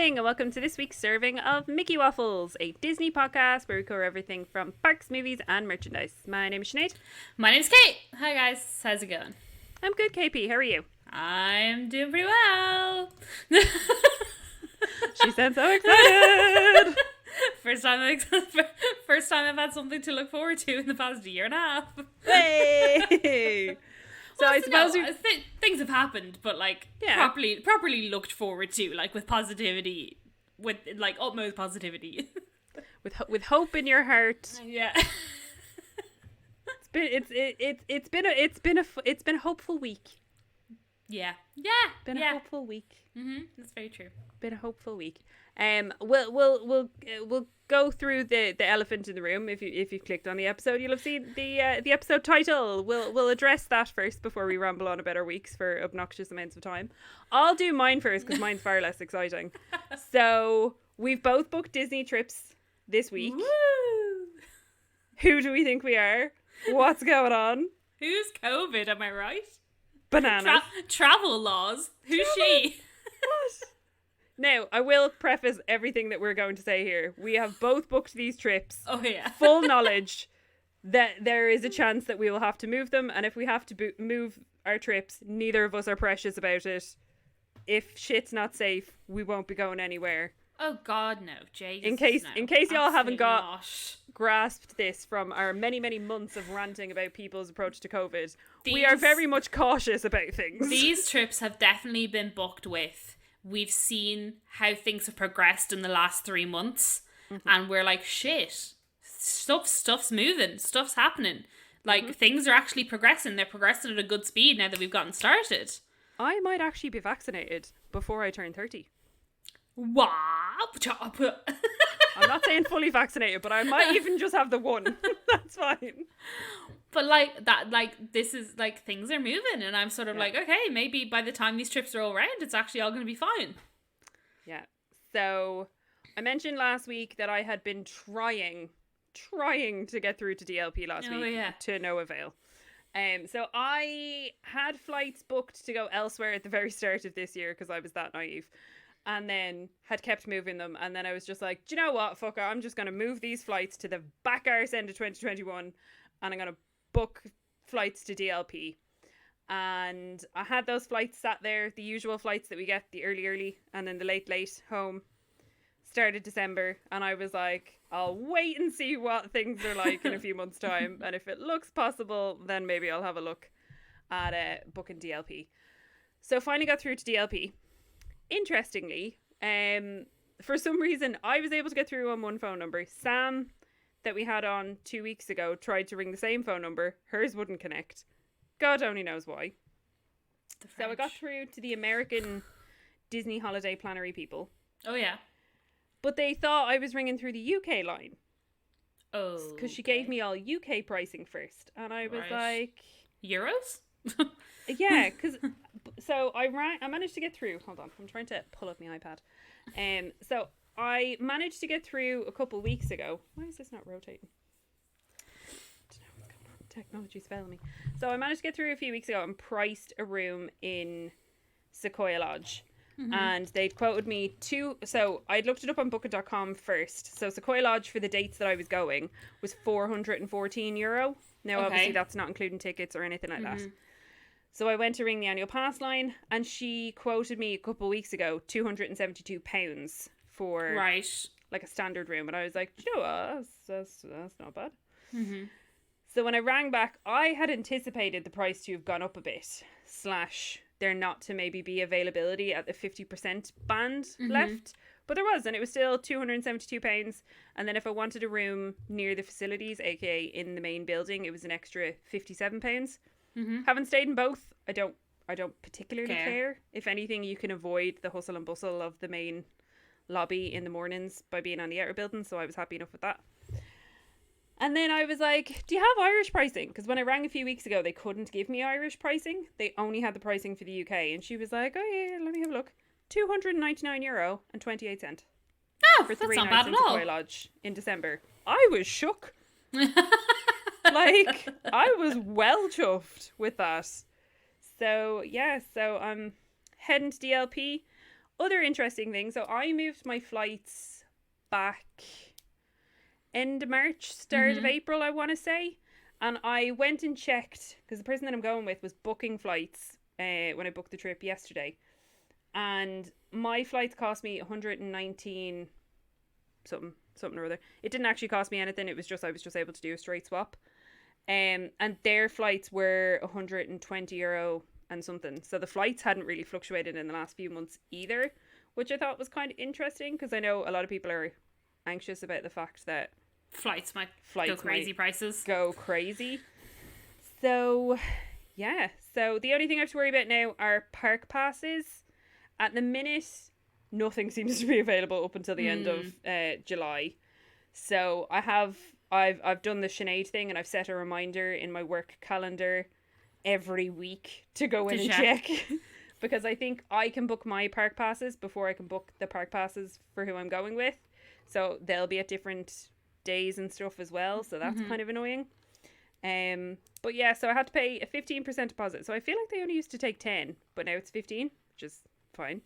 morning and welcome to this week's serving of Mickey Waffles, a Disney podcast where we cover everything from parks, movies and merchandise. My name is Sinead. My name's Kate. Hi guys, how's it going? I'm good, KP. How are you? I'm doing pretty well. She sounds so excited. First time I've had something to look forward to in the past year and a half. Hey! Well, I suppose things have happened, but properly looked forward to, like with positivity, with like utmost positivity, with hope in your heart. Yeah. It's been a hopeful week. Yeah. Been a hopeful week. That's very true. Been a hopeful week. We'll go through the elephant in the room. If you've clicked on the episode, you'll have seen the episode title. We'll address that first before we ramble on about our weeks for obnoxious amounts of time. I'll do mine first because mine's far less exciting. So we've both booked Disney trips this week. Woo! Who do we think we are? What's going on? Who's COVID? Am I right? Bananas. Travel laws. Who's she? What? Now, I will preface everything that we're going to say here. We have both booked these trips. Oh, yeah. Full knowledge that there is a chance that we will have to move them. And if we have to move our trips, neither of us are precious about it. If shit's not safe, we won't be going anywhere. Oh, God, no. Jesus, in case y'all haven't grasped this from our many, many months of ranting about people's approach to COVID, we are very much cautious about things. These trips have definitely been booked with... We've seen how things have progressed in the last 3 months, and we're like, shit, stuff's moving, stuff's happening. Like, things are actually progressing. They're progressing at a good speed now that we've gotten started. I might actually be vaccinated before I turn 30. Wow. I'm not saying fully vaccinated, but I might even just have the one. That's fine. But this is like, things are moving, and I'm sort of like, okay, maybe by the time these trips are all around, it's actually all going to be fine. Yeah. So I mentioned last week that I had been trying to get through to DLP last week to no avail. So I had flights booked to go elsewhere at the very start of this year because I was that naive. And then had kept moving them. And then I was just like, do you know what? Fuck it. I'm just going to move these flights to the back arse end of 2021. And I'm going to book flights to DLP. And I had those flights sat there. The usual flights that we get. The early. And then the late home. Started December. And I was like, I'll wait and see what things are like in a few months' time. And if it looks possible, then maybe I'll have a look at booking DLP. So finally got through to DLP. Interestingly, for some reason, I was able to get through on one phone number. Sam, that we had on 2 weeks ago, tried to ring the same phone number. Hers wouldn't connect. God only knows why. So I got through to the American Disney holiday plannery people. Oh, yeah. But they thought I was ringing through the UK line. Oh. Because she gave me all UK pricing first. And I was like... Euros? Yeah, because... So I managed to get through. Hold on, I'm trying to pull up my iPad. So I managed to get through a couple weeks ago. Why is this not rotating? I don't know what's going on. Technology's failing me. So I managed to get through a few weeks ago and priced a room in Sequoia Lodge. And they'd quoted me so I'd looked it up on booking.com first. So Sequoia Lodge for the dates that I was going was €414. Now obviously that's not including tickets or anything like that. So I went to ring the annual pass line and she quoted me a couple of weeks ago £272 for like a standard room. And I was like, you know what? That's not bad. So when I rang back, I had anticipated the price to have gone up a bit. / there not to maybe be availability at the 50% band left. But there was, and it was still £272. And then if I wanted a room near the facilities, aka in the main building, it was an extra £57. Haven't stayed in both. I don't particularly care. If anything, you can avoid the hustle and bustle of the main lobby in the mornings by being on the outer building, so I was happy enough with that. And then I was like, do you have Irish pricing? Because when I rang a few weeks ago, they couldn't give me Irish pricing. They only had the pricing for the UK. And she was like, oh yeah, let me have a look. €299.28. Oh, for that's 3 not nights bad in at all. Sequoia Lodge in December. I was shook. Like, I was well chuffed with that. So, yeah, so I'm heading to DLP. other interesting thing. So I moved my flights back end of March, start of April, I want to say. And I went and checked, because the person that I'm going with was booking flights when I booked the trip yesterday. And my flights cost me 119 something or other. It didn't actually cost me anything. It was just, I was just able to do a straight swap. And their flights were €120 and something. So the flights hadn't really fluctuated in the last few months either, which I thought was kind of interesting, because I know a lot of people are anxious about the fact that flights might go crazy prices. Go crazy. So, yeah. So the only thing I have to worry about now are park passes. At the minute, nothing seems to be available up until the end of July. So I've done the Sinead thing, and I've set a reminder in my work calendar every week to go in and check. Because I think I can book my park passes before I can book the park passes for who I'm going with. So they'll be at different days and stuff as well. So that's kind of annoying. But yeah, so I had to pay a 15% deposit. So I feel like they only used to take 10, but now it's 15, which is fine.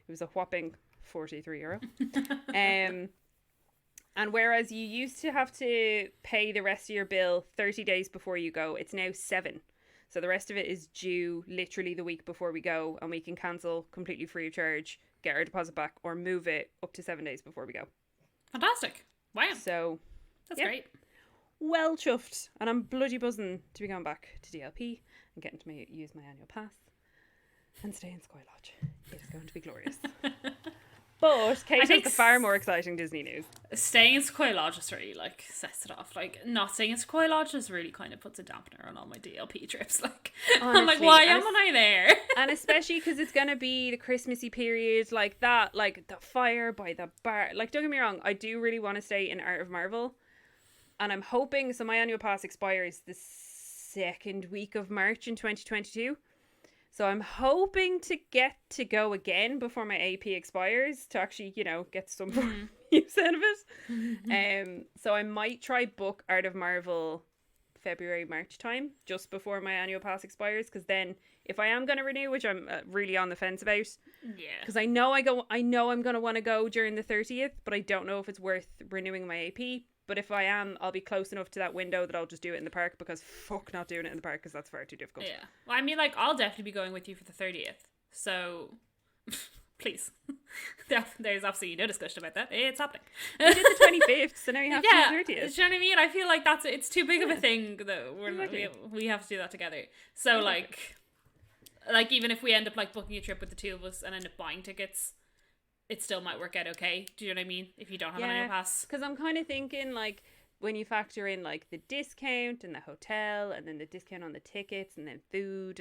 It was a whopping €43. And whereas you used to have to pay the rest of your bill 30 days before you go, it's now 7. So the rest of it is due literally the week before we go, and we can cancel completely free of charge, get our deposit back, or move it up to 7 days before we go. Fantastic. Wow. So that's great. Well chuffed. And I'm bloody buzzing to be going back to DLP and getting to use my annual pass and stay in Sky Lodge. It is going to be glorious. But Kate has the far more exciting Disney news. Staying in Sequoia Lodge just really sets it off. Not staying in Sequoia Lodge just really kind of puts a dampener on all my DLP trips. Honestly, I'm like, why am I there? And especially because it's gonna be the Christmassy period, like that, like the fire by the bar. Like, don't get me wrong, I do really want to stay in Art of Marvel, and I'm hoping. So my annual pass expires the second week of March in 2022. So I'm hoping to get to go again before my AP expires to actually, get some use out of it. So I might try book Art of Marvel February, March time, just before my annual pass expires. Because then, if I am going to renew, which I'm really on the fence about, because I know I'm going to want to go during the 30th, but I don't know if it's worth renewing my AP. But if I am, I'll be close enough to that window that I'll just do it in the park, because fuck not doing it in the park, because that's far too difficult. Yeah. Well, I mean, I'll definitely be going with you for the 30th. So, please. There's absolutely no discussion about that. It's happening. We did the 25th, so now you have to do the 30th. Do you know what I mean? I feel like it's too big of a thing that we have to do that together. So, even if we end up, booking a trip with the two of us and end up buying tickets, it still might work out okay. Do you know what I mean? If you don't have an annual pass. Because I'm kind of thinking, when you factor in, the discount and the hotel, and then the discount on the tickets, and then food,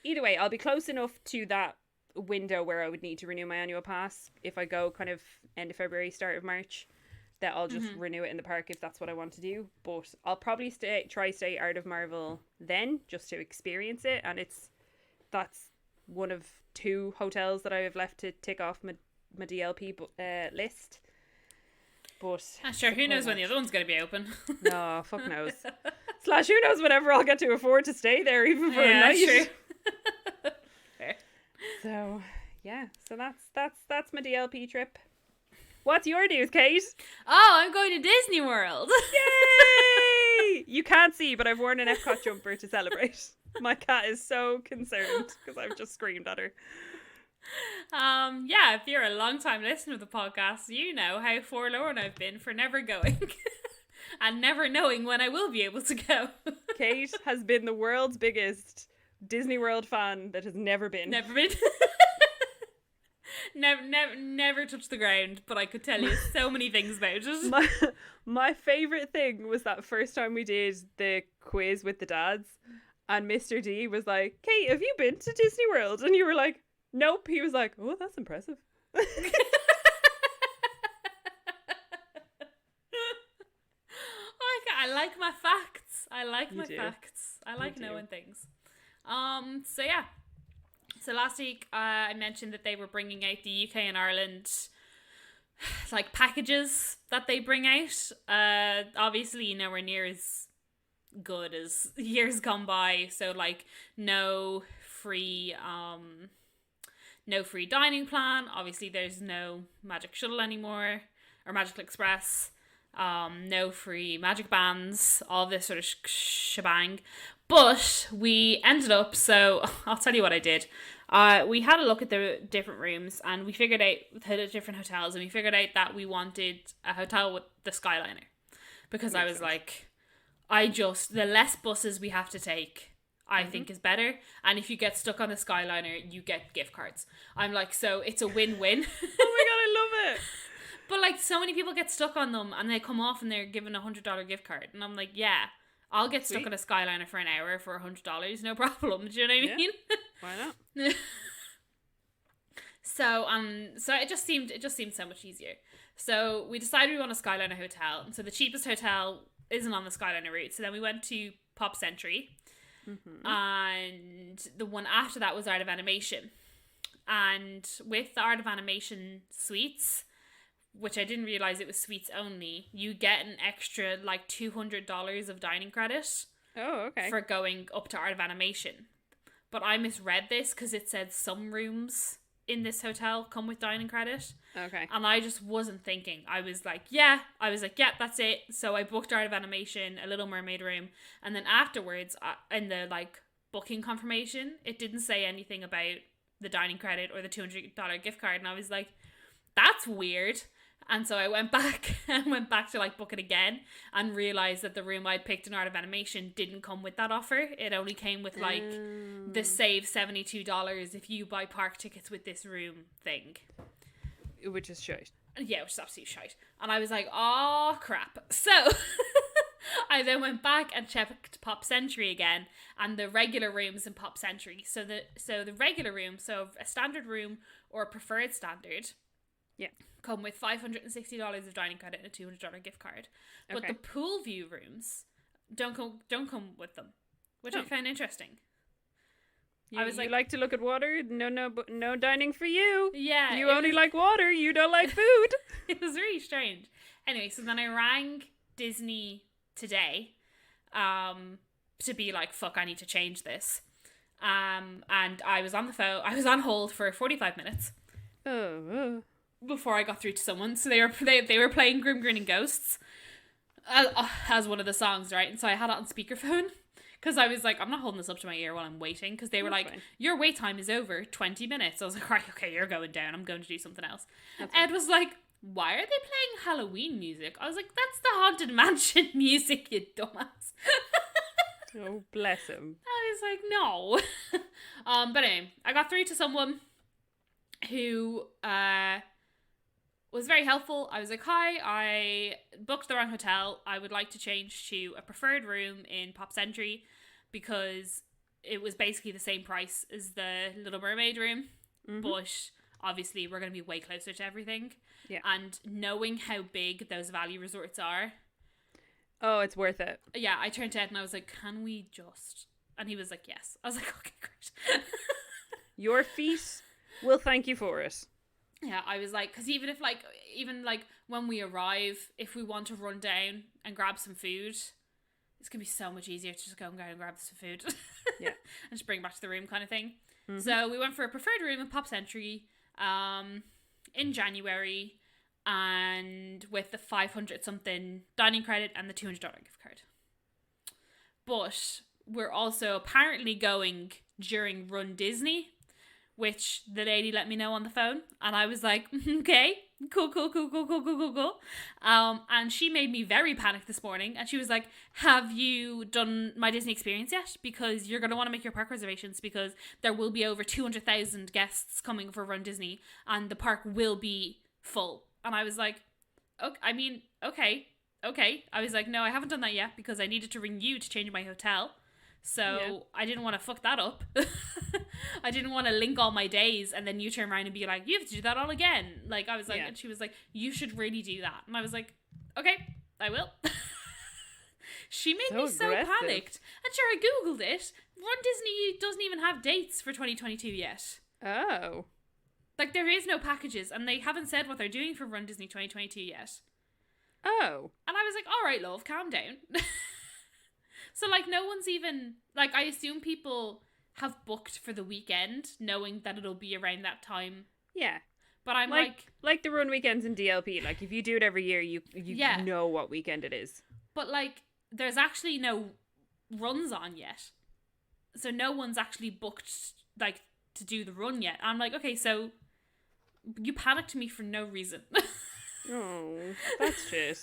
Either way, I'll be close enough to that window where I would need to renew my annual pass if I go kind of end of February, start of March, that I'll just renew it in the park if that's what I want to do. But I'll probably try stay Art of Marvel then, just to experience it, and that's one of 2 hotels that I have left to tick off my DLP list. But sure, who knows when the other one's going to be open? No, fuck knows. / who knows whenever I'll get to afford to stay there, even for a night. True. Fair. So yeah, so that's my DLP trip. What's your news, Kate? Oh, I'm going to Disney World. Yay! You can't see, but I've worn an Epcot jumper to celebrate. My cat is so concerned because I've just screamed at her. If you're a long time listener of the podcast, you know how forlorn I've been for never going and never knowing when I will be able to go. Kate has been the world's biggest Disney World fan that has never been. Never touched the ground, but I could tell you so many things about it. My favourite thing was that first time we did the quiz with the dads, and Mr. D was like, Kate, have you been to Disney World? And you were like, nope. He was like, oh, that's impressive. I like my facts. I like knowing things. So last week I mentioned that they were bringing out the UK and Ireland packages that they bring out. Obviously nowhere near as good as years gone by. So no free no free dining plan. Obviously, there's no Magic Shuttle anymore, or Magical Express. No free magic bands, all this sort of shebang. But we ended up, so I'll tell you what I did. We had a look at the different rooms, and we figured out the different hotels, and we figured out that we wanted a hotel with the Skyliner. Because I was like, the less buses we have to take, I think is better. And if you get stuck on the Skyliner, you get gift cards. I'm like, so it's a win-win. Oh my god, I love it. But like, so many people get stuck on them and they come off and they're given $100 gift card. And I'm like, yeah, I'll get stuck on a Skyliner for an hour for $100, no problem. Do you know what I mean? Why not? So it just seemed so much easier. So we decided we want a Skyliner hotel. So the cheapest hotel isn't on the Skyliner route. So then we went to Pop Century. And the one after that was Art of Animation. And with the Art of Animation suites, which I didn't realize it was suites only, you get an extra like $200 of dining credit. Oh, okay. For going up to Art of Animation. But I misread this because it said some rooms in this hotel come with dining credit. Okay. And I just wasn't thinking. I was like, yeah, that's it. So I booked Art of Animation, a Little Mermaid room, and then afterwards, in the like booking confirmation, it didn't say anything about the dining credit or the $200 gift card, and I was like, that's weird. And so I went back to like book it again and realized that the room I'd picked in Art of Animation didn't come with that offer. It only came with like the save $72 if you buy park tickets with this room thing. Which is shite. Yeah, which is absolute shite. And I was like, oh crap. So I then went back and checked Pop Century again and the regular rooms in Pop Century. So the regular room, so a standard room or a preferred standard, come with $560 of dining credit and a $200 gift card. But the pool view rooms don't come with them, which I found interesting. I was like to look at water. No dining for you. Yeah, you only like water. You don't like food. It was really strange. Anyway, so then I rang Disney today, to be like, fuck, I need to change this. And I was on the phone. I was on hold for 45 minutes. Before I got through to someone. So they were playing Grim Grinning Ghosts as one of the songs, right? And so I had it on speakerphone because I was like, I'm not holding this up to my ear while I'm waiting, because they were like, your wait time is over 20 minutes. I was like, right, okay, you're going down. I'm going to do something else. Ed was like, why are they playing Halloween music? I was like, that's the Haunted Mansion music, you dumbass. Oh, bless him. I was like, no. But anyway, I got through to someone who was very helpful. I was like, hi, I booked the wrong hotel. I would like to change to a preferred room in Pop Century because it was basically the same price as the Little Mermaid room. But obviously we're going to be way closer to everything. Yeah. And knowing how big those value resorts are. Oh, it's worth it. Yeah, I turned to Ed and I was like, can we just... And he was like, yes. I was like, okay, great. Your feet will thank you for it. Yeah, I was like, because even when we arrive, if we want to run down and grab some food, it's going to be so much easier to just go and grab some food. Yeah. And just bring it back to the room kind of thing. So we went for a preferred room in Pop Century in January, and with the 500 something dining credit and the $200 gift card. But we're also apparently going during Run Disney, which the lady let me know on the phone, and I was like, okay, cool. And she made me very panicked this morning, and she was like, have you done My Disney Experience yet? Because you're going to want to make your park reservations, because there will be over 200,000 guests coming for Run Disney, and the park will be full. And I was like, okay. I was like, no, I haven't done that yet, because I needed to ring you to change my hotel. So I didn't want to fuck that up. I didn't want to link all my days and then you turn around and be like, you have to do that all again. Like, I was like, and she was like, you should really do that. And I was like, okay, I will. She made me so panicked. And sure, I Googled it. Run Disney doesn't even have dates for 2022 yet. Oh. Like, there is no packages, and they haven't said what they're doing for Run Disney 2022 yet. Oh. And I was like, all right, love, calm down. So, like, no one's even... Like, I assume people have booked for the weekend, knowing that it'll be around that time. Yeah. But I'm like the run weekends in DLP. Like if you do it every year, you know what weekend it is. But like there's actually no runs on yet, so no one's actually booked like to do the run yet. I'm like, okay, so you panicked me for no reason. Oh, that's shit.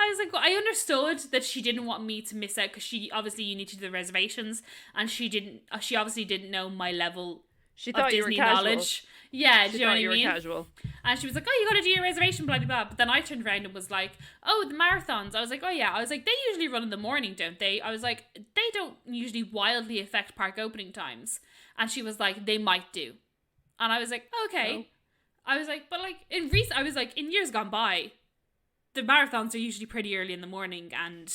I was like, well, I understood that she didn't want me to miss out because she obviously you need to do the reservations, and she obviously didn't know my level. She thought of you were Disney casual. knowledge. Yeah, She do you know thought what I you were mean? casual. And she was like, oh, you got to do your reservation, blah, blah, blah. But then I turned around and was like, oh, the marathons. I was like, oh, yeah. I was like, they usually run in the morning, don't they? I was like, they don't usually wildly affect park opening times. And she was like, they might do. And I was like, okay. Oh. I was like, but like, in years gone by, the marathons are usually pretty early in the morning and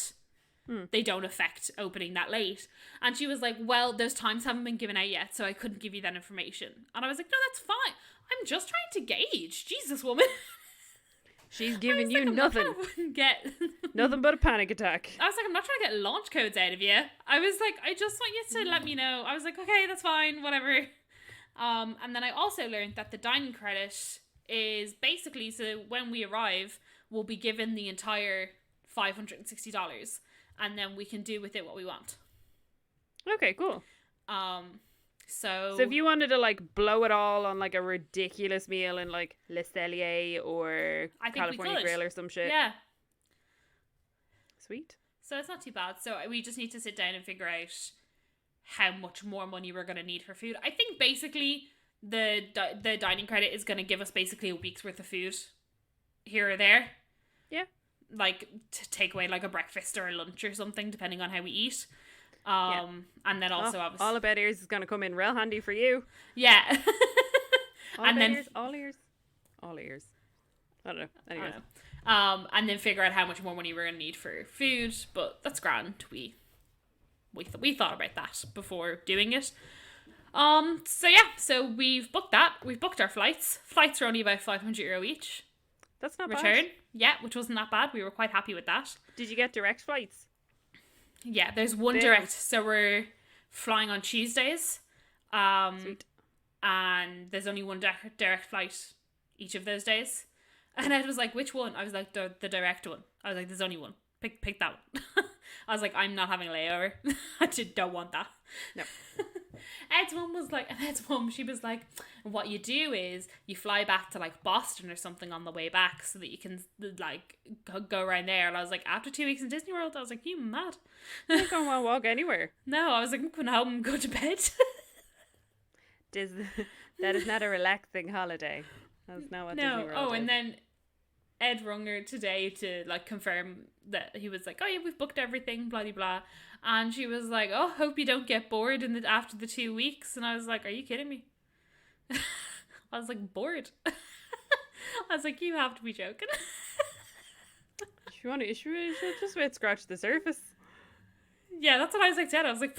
they don't affect opening that late. And she was like, well, those times haven't been given out yet, so I couldn't give you that information. And I was like, no, that's fine. I'm just trying to gauge. Jesus, woman. She's giving you like, nothing. Nothing but a panic attack. I was like, I'm not trying to get launch codes out of you. I was like, I just want you to let me know. I was like, okay, that's fine, whatever. And then I also learned that the dining credit is basically, so when we arrive, we'll be given the entire $560. And then we can do with it what we want. Okay, cool. So if you wanted to like blow it all on like a ridiculous meal in like Le Cellier or California Grill or some shit. Yeah. Sweet. So it's not too bad. So we just need to sit down and figure out how much more money we're going to need for food. I think basically the dining credit is going to give us basically a week's worth of food here or there. Yeah. Like to take away like a breakfast or a lunch or something, depending on how we eat. And then also obviously all about ears is going to come in real handy for you. Yeah. all ears. I don't know. Anyways. And then figure out how much more money we're going to need for food, but that's grand. We thought about that before doing it. So we've booked that. We've booked our flights. Flights are only about €500 each. That's not Return. bad. Yeah, which wasn't that bad. We were quite happy with that. Did you get direct flights? Yeah, there's one direct. So we're flying on Tuesdays. Sweet. And there's only one direct flight each of those days. And Ed was like, which one? I was like, the direct one. I was like, there's only one. Pick that one. I was like, I'm not having a layover. I don't want that. No. Ed's mum was like, and Ed's mum, she was like, what you do is you fly back to like Boston or something on the way back so that you can like go around there. And I was like, after 2 weeks in Disney World, I was like, you mad? I don't want to walk anywhere. No, I was like, I'm going home and go to bed. That is not a relaxing holiday. That's not what Disney World is. And then Ed rung her today to like confirm that he was like, oh yeah, we've booked everything, blah blah blah. And she was like, oh, hope you don't get bored after the 2 weeks. And I was like, are you kidding me? I was like, bored. I was like, you have to be joking. You should just wait, scratch the surface. Yeah, that's what I was like. I was like,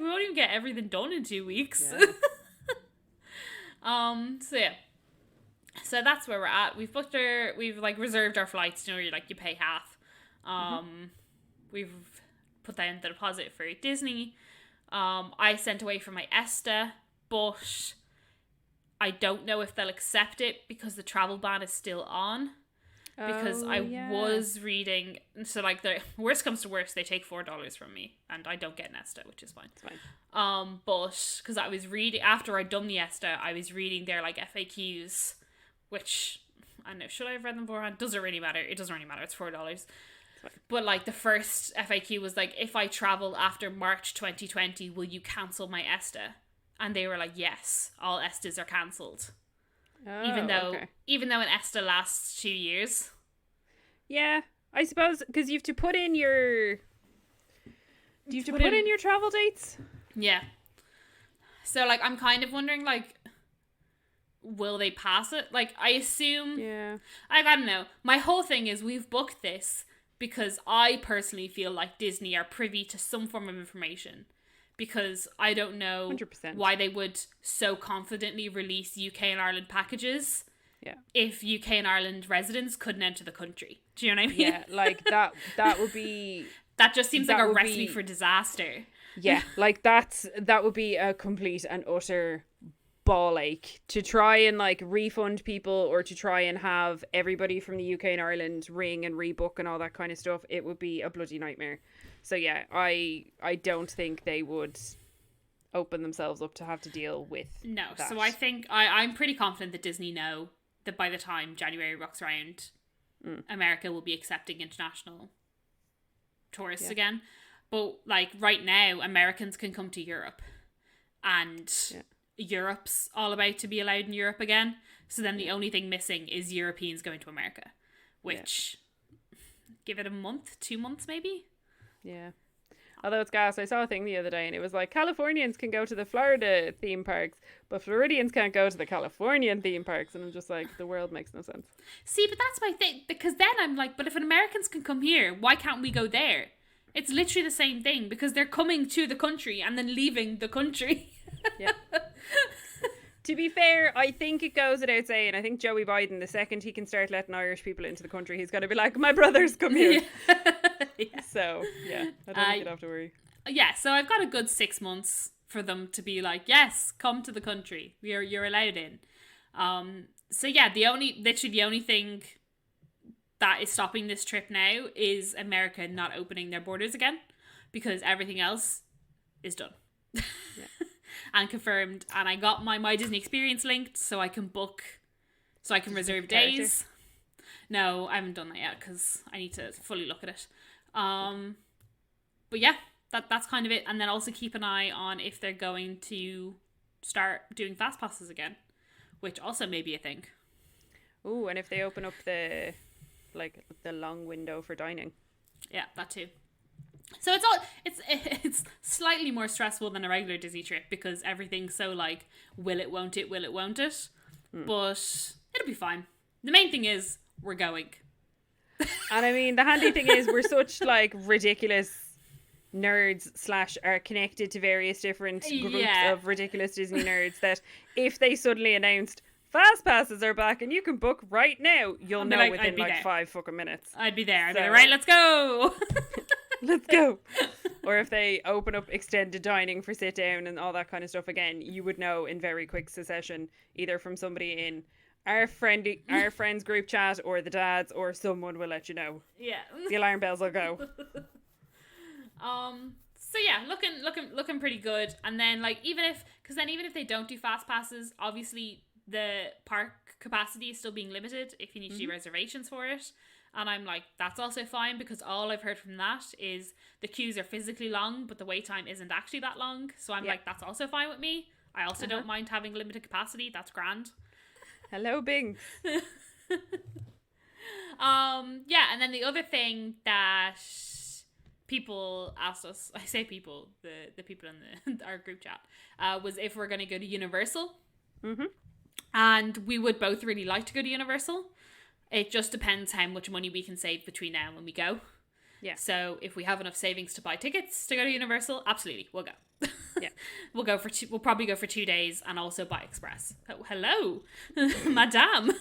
we won't even get everything done in 2 weeks. Yeah. So yeah. So that's where we're at. We've like reserved our flights. You know, you pay half. We've put down the deposit for Disney. I sent away for my ESTA, but I don't know if they'll accept it because the travel ban is still on. Because was reading, so like the worst comes to worst, they take $4 from me, and I don't get an ESTA, which is fine. It's fine. But because I was reading after I'd done the ESTA, I was reading their like FAQs. Which, I don't know, should I have read them beforehand? Doesn't really matter. It doesn't really matter. It's $4. But, like, the first FAQ was, like, if I travel after March 2020, will you cancel my ESTA? And they were like, yes, all ESTAs are cancelled. Oh, even though an ESTA lasts 2 years. Yeah, I suppose, because you have to put in your... Do you have to put in your travel dates? Yeah. So, like, I'm kind of wondering, like... will they pass it? Like, I assume... Yeah. I don't know. My whole thing is we've booked this because I personally feel like Disney are privy to some form of information. Because I don't know 100%. why they would so confidently release UK and Ireland packages if UK and Ireland residents couldn't enter the country. Do you know what I mean? Yeah, like that would be... That just seems that like a would recipe be- for disaster. Yeah, like that would be a complete and utter ball ache to try and like refund people, or to try and have everybody from the UK and Ireland ring and rebook and all that kind of stuff. It would be a bloody nightmare. So yeah, I don't think they would open themselves up to have to deal with No, that. so I think I'm pretty confident that Disney know that by the time January rocks around, America will be accepting international tourists again. But like right now, Americans can come to Europe, and Europe's all about to be allowed in Europe again. So then the only thing missing is Europeans going to America, which give it a month, 2 months maybe. Yeah. Although it's gas, I saw a thing the other day and it was like Californians can go to the Florida theme parks, but Floridians can't go to the Californian theme parks. And I'm just like, the world makes no sense. See, but that's my thing, because then I'm like, but if Americans can come here, why can't we go there? It's literally the same thing, because they're coming to the country and then leaving the country. Yeah. To be fair, I think it goes without saying, I think Joey Biden, the second he can start letting Irish people into the country, he's going to be like, my brothers, come here. Yeah. So, yeah, I don't think you'd have to worry. Yeah, so I've got a good 6 months for them to be like, yes, come to the country. You're allowed in. So yeah, the only thing that is stopping this trip now is America not opening their borders again, because everything else is done. And confirmed, and I got my Disney Experience linked, so I can reserve days. No, I haven't done that yet because I need to fully look at it. But yeah, that's kind of it. And then also keep an eye on if they're going to start doing fast passes again, which also may be a thing. Ooh, and if they open up the long window for dining. Yeah, that too. So it's slightly more stressful than a regular Disney trip, because everything's so like, will it, won't it, will it, won't it? But it'll be fine. The main thing is we're going. And I mean, the handy thing is we're such like ridiculous nerds / are connected to various different groups of ridiculous Disney nerds that if they suddenly announced fast passes are back and you can book right now, you'll know like, within like there. 5 fucking minutes. I'd be there. I'd be like, right, let's go. Let's go. Or if they open up extended dining for sit down and all that kind of stuff again, you would know in very quick succession, either from somebody in our friends group chat or the dads, or someone will let you know. Yeah. The alarm bells will go. So yeah, looking pretty good. And then like even if they don't do fast passes, obviously the park capacity is still being limited if you need to do reservations for it. And I'm like, that's also fine, because all I've heard from that is the queues are physically long, but the wait time isn't actually that long. So I'm like, that's also fine with me. I also don't mind having limited capacity. That's grand. Hello, Bing. Yeah, and then the other thing that people asked us, I say people, the people in our group chat, was if we're going to go to Universal. Mm-hmm. And we would both really like to go to Universal. It just depends how much money we can save between now and when we go. Yeah. So if we have enough savings to buy tickets to go to Universal, absolutely, we'll go. Yeah. We'll probably go for 2 days and also buy express. Oh, hello, madame.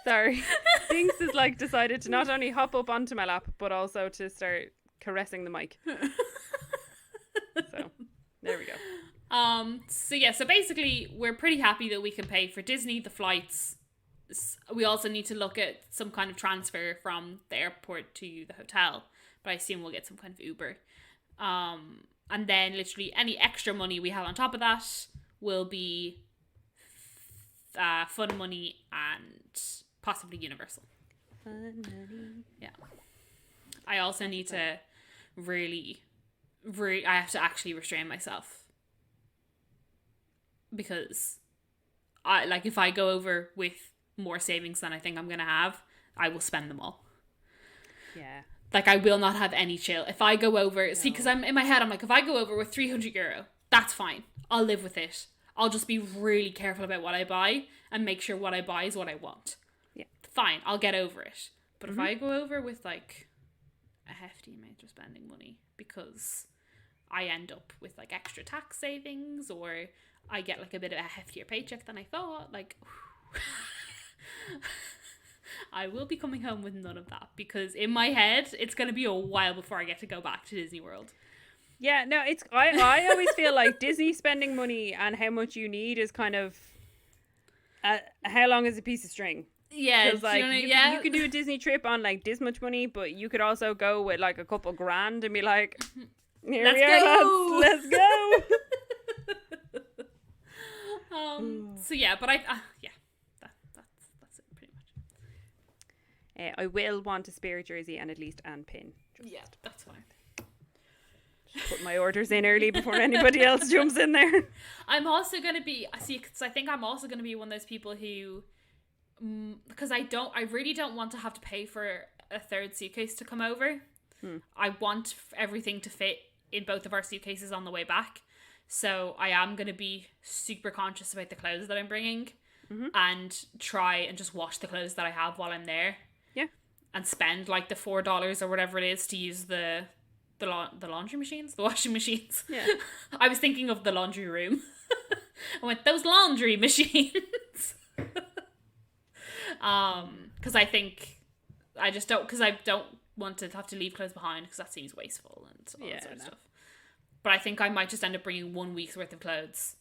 Sorry. Things is like decided to not only hop up onto my lap, but also to start caressing the mic. So there we go. So basically we're pretty happy that we can pay for Disney, the flights. We also need to look at some kind of transfer from the airport to the hotel, but I assume we'll get some kind of Uber. And then literally any extra money we have on top of that will be fun money and possibly Universal. Fun money. Yeah. I also need to really I have to actually restrain myself, because if I go over with more savings than I think I'm gonna have, I will spend them all. Yeah. Like, I will not have any chill. If I go over, because I'm in my head, I'm like, if I go over with €300, that's fine. I'll live with it. I'll just be really careful about what I buy and make sure what I buy is what I want. Yeah. Fine, I'll get over it. But if I go over with like a hefty amount of spending money, because I end up with like extra tax savings, or I get like a bit of a heftier paycheck than I thought, like I will be coming home with none of that because in my head, it's going to be a while before I get to go back to Disney World. Yeah, no, it's I always feel like Disney spending money and how much you need is kind of how long is a piece of string? Yeah, Because like you could do a Disney trip on like this much money, but you could also go with like a couple grand and be like, here Let's we are, go. lads, let's go. So yeah, but that's it pretty much. I will want a Spirit jersey and at least an pin. Yeah, that's fine. Just put my orders in early before anybody else jumps in there. I'm also gonna be because I think I'm also gonna be one of those people who, because I really don't want to have to pay for a third suitcase to come over. I want everything to fit in both of our suitcases on the way back. So I am going to be super conscious about the clothes that I'm bringing and try and just wash the clothes that I have while I'm there. Yeah. And spend like the $4 or whatever it is to use the laundry machines, the washing machines. Yeah. I was thinking of the laundry room. I went, those laundry machines. Because I don't want to have to leave clothes behind because that seems wasteful and all that sort of stuff. But I think I might just end up bringing 1 week's worth of clothes,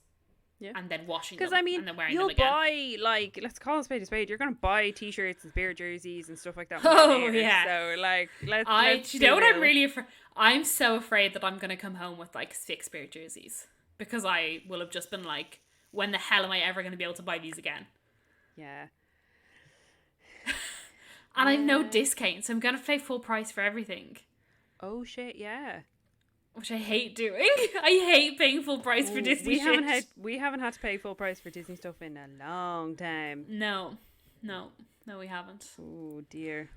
and then washing them, and then wearing them again. Buy like, let's call a spade. You're gonna buy t-shirts and Spirit jerseys and stuff like that. So like, let's you know what I'm really afraid? I'm so afraid that I'm gonna come home with like 6 Spirit jerseys because I will have just been like, when the hell am I ever gonna be able to buy these again? Yeah. And I have no discount, so I'm gonna pay full price for everything. Oh shit! Yeah. Which I hate doing. I hate paying full price for Disney shit. We haven't had to pay full price for Disney stuff in a long time. No, we haven't. Oh dear.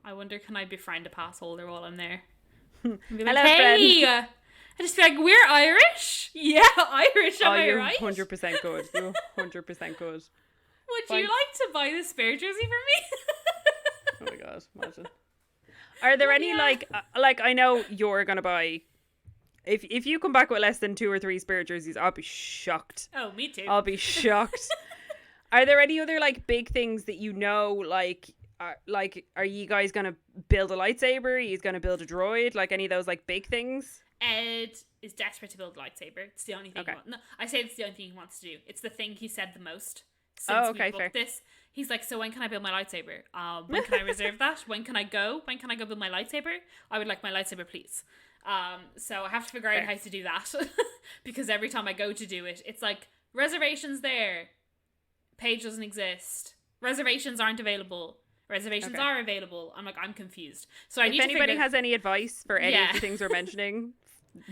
I wonder, can I befriend a pass holder while I'm there? Hello, hey! friend. I just be like, we're Irish? Yeah, Irish, am I right? 100% good. You're 100% good. Would you like to buy the Spirit jersey for me? Oh my god, imagine. Are there any like I know you're gonna buy, if you come back with less than 2 or 3 Spirit jerseys, I'll be shocked. Oh, me too. I'll be shocked. Are there any other like big things that you know, like are you guys gonna build a lightsaber? Are you gonna build a droid? Like any of those like big things? Ed is desperate to build a lightsaber. It's the only thing. No, I say it's the only thing he wants to do. It's the thing he said the most since we booked this. He's like, so when can I build my lightsaber? When can I reserve that? When can I go? When can I go build my lightsaber? I would like my lightsaber, please. So I have to figure out how to do that because every time I go to do it, it's like, reservations there. Page doesn't exist. Reservations aren't available. Reservations are available. I'm like, I'm confused. So I need to anybody has any advice for any of the things we're mentioning,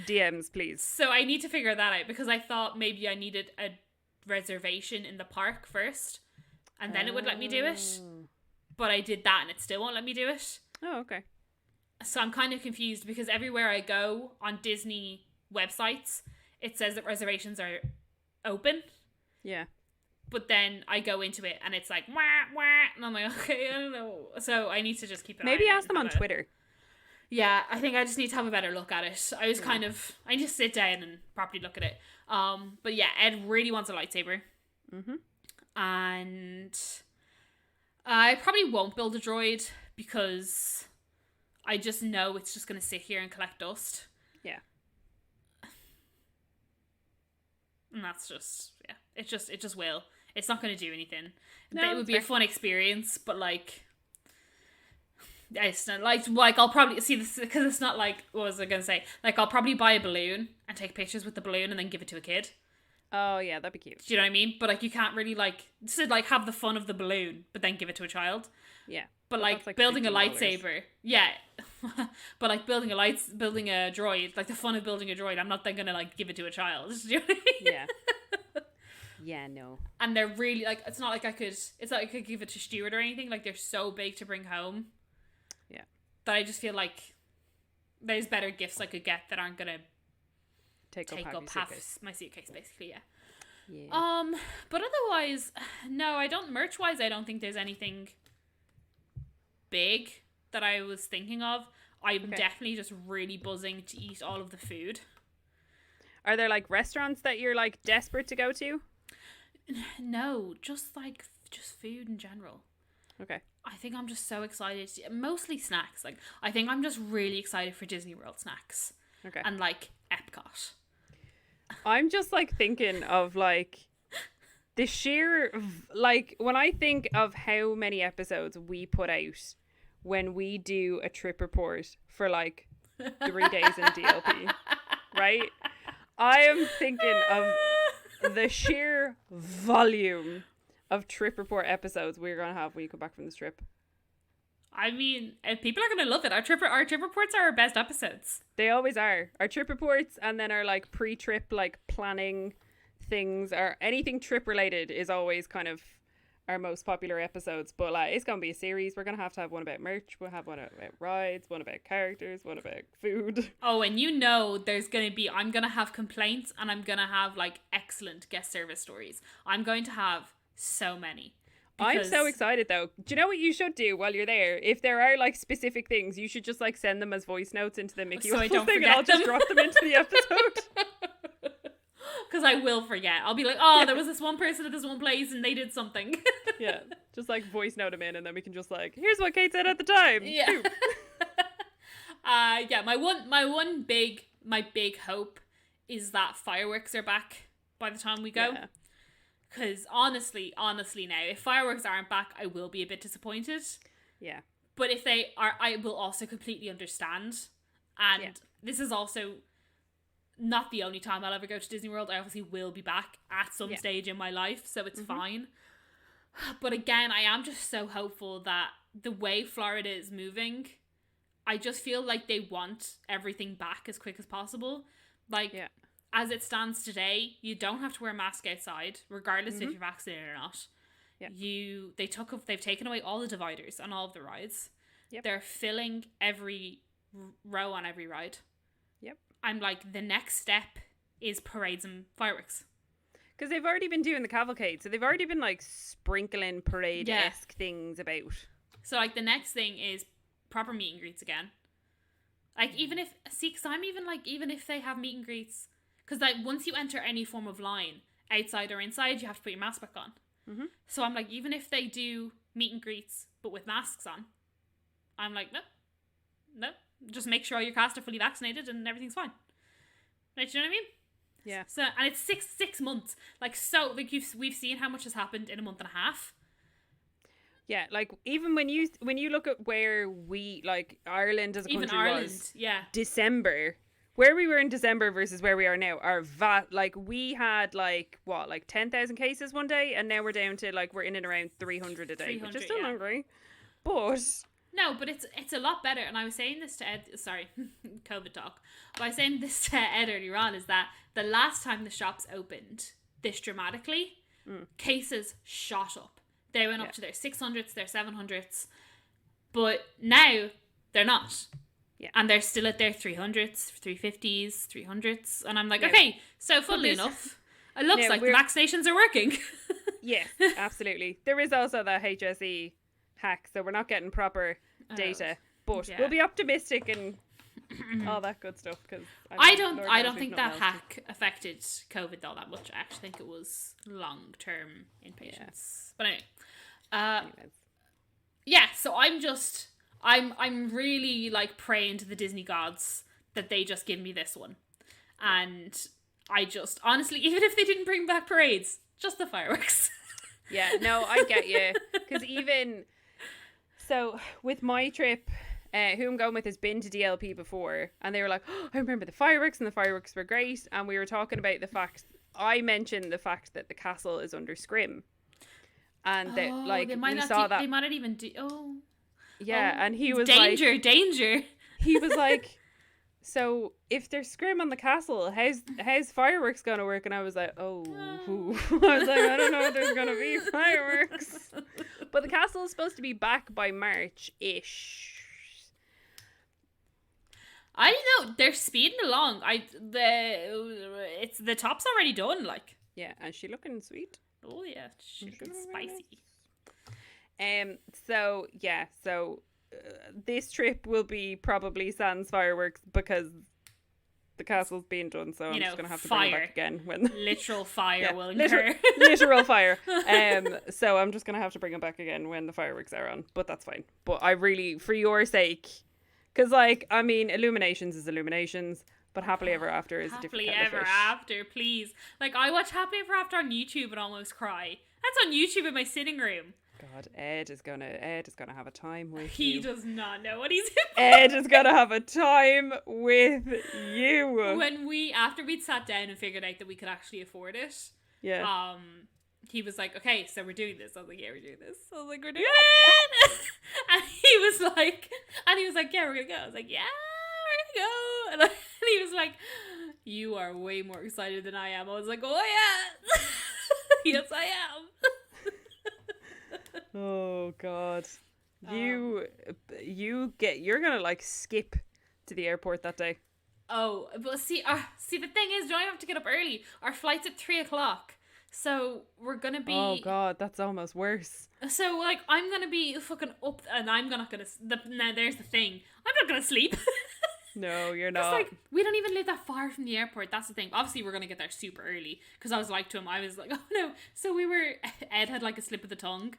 DMs, please. So I need to figure that out because I thought maybe I needed a reservation in the park first and then it would let me do it. But I did that and it still won't let me do it. Oh, okay. So I'm kind of confused because everywhere I go on Disney websites, it says that reservations are open. Yeah. But then I go into it and it's like, wah, wah, and I'm like, okay, I don't know. So I need to just keep an eye on it. Maybe ask them on Twitter. Yeah, I think I just need to have a better look at it. I need to sit down and properly look at it. But yeah, Ed really wants a lightsaber. Mm-hmm. And I probably won't build a droid because I just know it's just going to sit here and collect dust. Yeah. And that's just, it just will. It's not going to do anything. No, it would be a fun experience, but like, it's not like I'll probably see this because it's not like, what was I going to say? Like, I'll probably buy a balloon and take pictures with the balloon and then give it to a kid. Oh yeah, that'd be cute. Do you know what I mean? But like, you can't really like have the fun of the balloon, but then give it to a child. Yeah. But like building a lightsaber, yeah. But like building a droid, like the fun of building a droid, I'm not then gonna like give it to a child. Do you know what I mean? Yeah. Yeah, no. And they're really like, it's not like I could give it to Stuart or anything. Like, they're so big to bring home. Yeah. That I just feel like there's better gifts I could get that aren't gonna take up half my suitcase, basically. Yeah. But otherwise, no, I don't. Merch wise, I don't think there's anything big that I was thinking of. I'm definitely just really buzzing to eat all of the food. Are there like restaurants that you're like desperate to go to? No, just food in general. Okay. I think I'm just so excited. Mostly snacks. Like, I think I'm just really excited for Disney World snacks. Okay. And, like, Epcot. I'm just, like, thinking of, like, the sheer, like, when I think of how many episodes we put out when we do a trip report for, like, 3 days in DLP, right? I am thinking of the sheer volume of trip report episodes we're going to have when you come back from this trip. I mean, people are going to love it. Our trip reports are our best episodes. They always are. Our trip reports and then our, like, pre-trip, like, planning things or anything trip related is always kind of our most popular episodes. But, like, it's going to be a series. We're going to have one about merch. We'll have one about rides, one about characters, one about food. Oh, and you know there's going to be, I'm going to have complaints and I'm going to have, like, excellent guest service stories. I'm going to have so many. I'm so excited though. Do you know what you should do while you're there? If there are like specific things, you should just like send them as voice notes into the Mickey Waffles thing, and I'll just drop them into the episode. Because I will forget. I'll be like, oh, there was this one person at this one place and they did something. Yeah, just like voice note them in, and then we can just like, here's what Kate said at the time. Yeah. Yeah. My big hope is that fireworks are back by the time we go. Yeah. Because honestly now, if fireworks aren't back, I will be a bit disappointed. Yeah. But if they are, I will also completely understand. And this is also not the only time I'll ever go to Disney World. I obviously will be back at some stage in my life, so it's fine. But again, I am just so hopeful that the way Florida is moving, I just feel like they want everything back as quick as possible. Like, as it stands today, you don't have to wear a mask outside, regardless if you're vaccinated or not. Yeah. They've taken away all the dividers on all of the rides. Yep. They're filling every row on every ride. Yep. I'm like, the next step is parades and fireworks. Because they've already been doing the cavalcade, so they've already been like sprinkling parade-esque things about. So like the next thing is proper meet and greets again. Like even if they have meet and greets. Because like once you enter any form of line, outside or inside, you have to put your mask back on. Mm-hmm. So I'm like, even if they do meet and greets, but with masks on, I'm like, no. Just make sure all your cast are fully vaccinated and everything's fine. Right, you know what I mean? Yeah. So, and it's six months. Like, so, like we've seen how much has happened in a month and a half. Yeah, like even when you look at where we, like Ireland as a country was, December. Where we were in December versus where we are now, like we had like 10,000 cases one day, and now we're down to like we're in and around 300 a day, which is still not great. But it's a lot better. And I was saying this to Ed. Sorry, COVID talk. But I was saying this to Ed earlier on is that the last time the shops opened this dramatically, cases shot up. They went up to their 600s, their 700s, but now they're not. Yeah. And they're still at their 300s, 350s, 300s. And I'm like, okay, so funnily enough, it looks like the vaccinations are working. Yes, absolutely. There is also the HSE hack, so we're not getting proper data. But we'll be optimistic and all that good stuff. Because I don't think that hack affected COVID all that much. I actually think it was long-term inpatients. But anyway. So I'm really like praying to the Disney gods that they just give me this one. And I just, honestly, even if they didn't bring back parades, just the fireworks. Yeah, no, I get you. Because so with my trip, who I'm going with has been to DLP before, and they were like, oh, I remember the fireworks, and the fireworks were great. And we were talking about I mentioned the fact that the castle is under scrim. And that, like, they might not even do, and he was danger. He was like, so if there's scrim on the castle, how's fireworks gonna work? And I was like, I was like, I don't know if there's gonna be fireworks. But the castle is supposed to be back by March-ish. I don't know. They're speeding along. The top's already done. Like, yeah, and she looking sweet. Oh yeah, she's looking spicy. So this trip will be probably sans fireworks because the castle's being done, so I'm just gonna have to bring it fire. back again when Literal fire Yeah, will incur. literal fire. So I'm just gonna have to bring it back again when the fireworks are on. But that's fine. But I really, for your sake, because like I mean, Illuminations is Illuminations, but Happily Ever After is a different Happily kettle of Ever fish. After, please. Like, I watch Happily Ever After on YouTube and almost cry. That's on YouTube in my sitting room. God, Ed is gonna have a time with He you. does not know what he's Ed is gonna have a time with you. After we'd sat down and figured out that we could actually afford it, Yeah. he was like, okay, so we're doing this. I was like, yeah, we're doing this. I was like, we're doing it. And he was like, yeah, we're gonna go. I was like, yeah, we're gonna go. And he was like, you are way more excited than I am. I was like, oh yeah. Yes, I am. Oh God. You're gonna like skip to the airport that day. Oh, but see, the thing is, don't have to get up early. Our flight's at 3:00, so we're gonna be. Oh God, that's almost worse. So like, I'm gonna be fucking up, and I'm not gonna. Now there's the thing. I'm not gonna sleep. No, you're It's not. like, we don't even live that far from the airport. That's the thing. Obviously, we're going to get there super early. Because I was like to him, I was like, oh no. So Ed had like a slip of the tongue.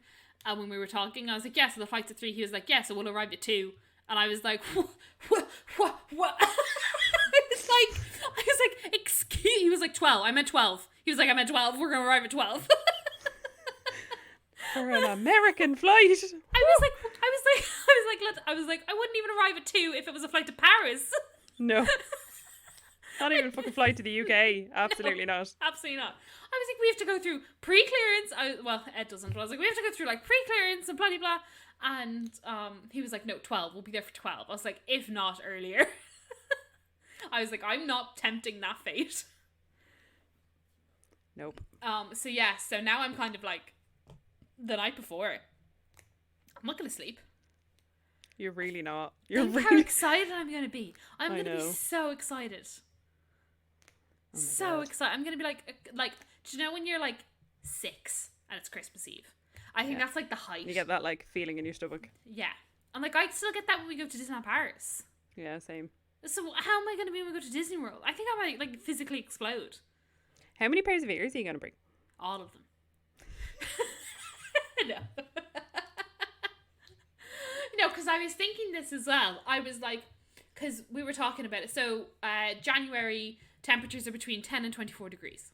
And when we were talking, I was like, yeah, so the flight's at 3. He was like, yeah, so we'll arrive at 2. And I was like, what? I was like, excuse. He was like, 12. I meant 12. He was like, I meant 12. We're going to arrive at 12. For an American flight. I was like, I wouldn't even arrive at 2 if it was a flight to Paris. No. Not even a fucking flight to the UK. Absolutely not. Absolutely not. I was like, we have to go through pre-clearance. Well, Ed doesn't. But I was like, we have to go through like pre-clearance and blah blah blah. And he was like, no, 12. We'll be there for 12. I was like, if not earlier. I was like, I'm not tempting that fate. Nope. So yeah. So now I'm kind of like, the night before, I'm not gonna sleep. You're really not. Think how excited I'm gonna be. I'm I gonna be know. so excited. Oh my So God. excited. I'm gonna be like, do you know when you're like 6 and it's Christmas Eve? I think Yeah. that's like the height. You get that like feeling in your stomach. Yeah. And like, I still get that when we go to Disneyland Paris. Yeah, same. So how am I gonna be when we go to Disney World? I think I might like physically explode. How many pairs of ears are you gonna bring? All of them. No. No, because I was thinking this as well. I was like, because we were talking about it. So January temperatures are between 10 and 24 degrees.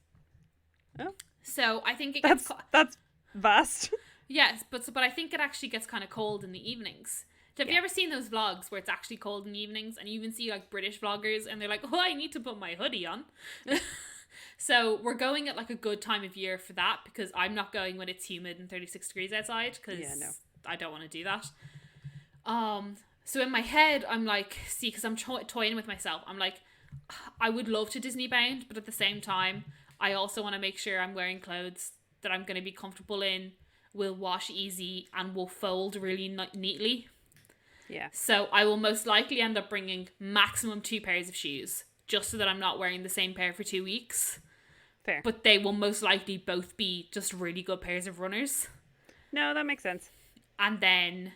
Oh. So I think it That's gets that's vast. yes, but I think it actually gets kind of cold in the evenings. Have you ever seen those vlogs where it's actually cold in the evenings, and you even see like British vloggers and they're like, oh, I need to put my hoodie on. So we're going at like a good time of year for that, because I'm not going when it's humid and 36 degrees outside, because I don't want to do that. So in my head, I'm like, see, because I'm toying with myself. I'm like, I would love to Disney bound, but at the same time, I also want to make sure I'm wearing clothes that I'm going to be comfortable in, will wash easy, and will fold really neatly. Yeah. So I will most likely end up bringing maximum 2 pairs of shoes, just so that I'm not wearing the same pair for 2 weeks. Fair. But they will most likely both be just really good pairs of runners. No, that makes sense. And then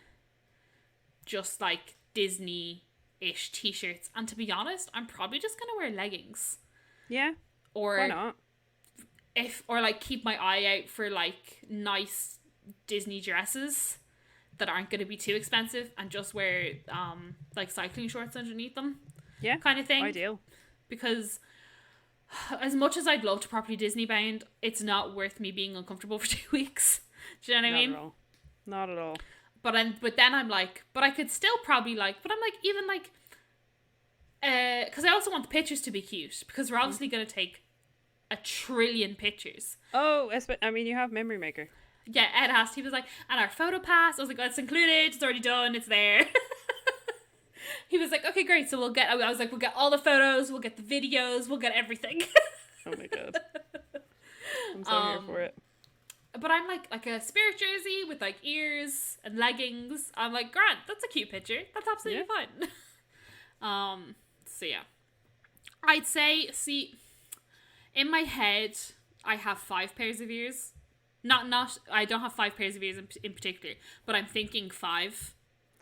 just like Disney-ish t-shirts. And to be honest, I'm probably just going to wear leggings. Yeah. Or Why not? Or like keep my eye out for like nice Disney dresses that aren't going to be too expensive, and just wear like cycling shorts underneath them. Yeah. Kind of thing. Ideal. Because as much as I'd love to properly Disney bound, it's not worth me being uncomfortable for 2 weeks. Do you know what I mean? Not at all. Not at all. But then I'm like, but I could still probably like, but I'm like, even like, because I also want the pictures to be cute, because we're obviously going to take 1 trillion pictures. Oh, I mean, you have Memory Maker. Yeah, Ed asked, he was like, and our photo pass. I was like, oh, it's included, it's already done, it's there. He was like, okay, great, so I was like, we'll get all the photos, we'll get the videos, we'll get everything. Oh my God. I'm so here for it. But I'm like a spirit jersey with like ears and leggings. I'm like, Grant, that's a cute picture. That's absolutely fine. So yeah. I'd say, see, in my head, I have 5 pairs of ears. Not I don't have 5 pairs of ears in particular, but I'm thinking 5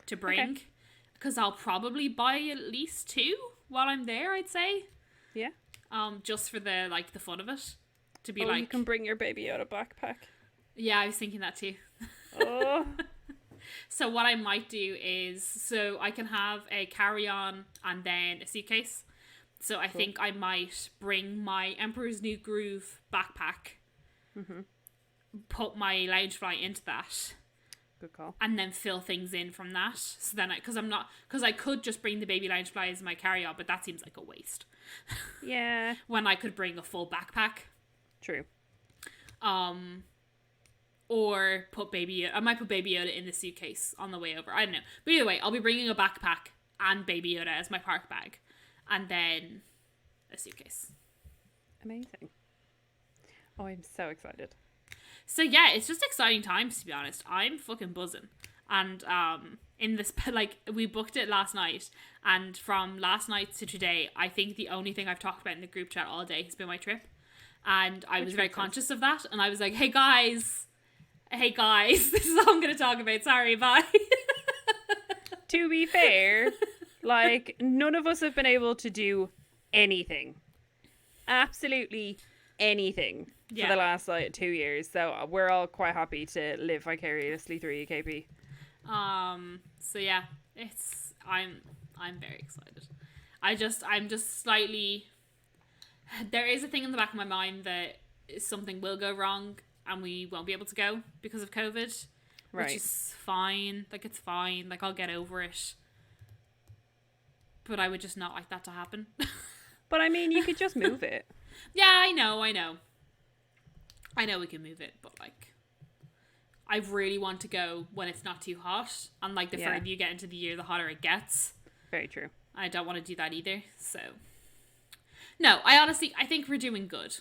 to bring. Okay. Because I'll probably buy at least 2 while I'm there, I'd say. Yeah. Just for the fun of it. To be you can bring your baby out a backpack. Yeah, I was thinking that too. Oh. So what I might do is, so I can have a carry-on and then a suitcase. So I think I might bring my Emperor's New Groove backpack, put my Loungefly into that. Good call. And then fill things in from that. So then, because I could just bring the baby Loungefly as my carry-on, but that seems like a waste. Yeah. When I could bring a full backpack. True. Or I might put Baby Yoda in the suitcase on the way over. I don't know. But either way, I'll be bringing a backpack and Baby Yoda as my park bag. And then a suitcase. Amazing. Oh, I'm so excited. So yeah, it's just exciting times, to be honest. I'm fucking buzzing. And in this, we booked it last night. And from last night to today, I think the only thing I've talked about in the group chat all day has been my trip. And I was very conscious of that. And I was like, hey guys, this is all I'm going to talk about. Sorry, bye. To be fair, none of us have been able to do anything. Absolutely anything for the last 2 years. So we're all quite happy to live vicariously through you, KP. So yeah, I'm very excited. I'm just slightly, there is a thing in the back of my mind that something will go wrong and we won't be able to go because of COVID, right. Which is fine. It's fine. I'll get over it. But I would just not like that to happen. But I mean, you could just move it. Yeah, I know we can move it, but I really want to go when it's not too hot. And the further you get into the year, the hotter it gets. Very true. I don't want to do that either. So, no, I think we're doing good.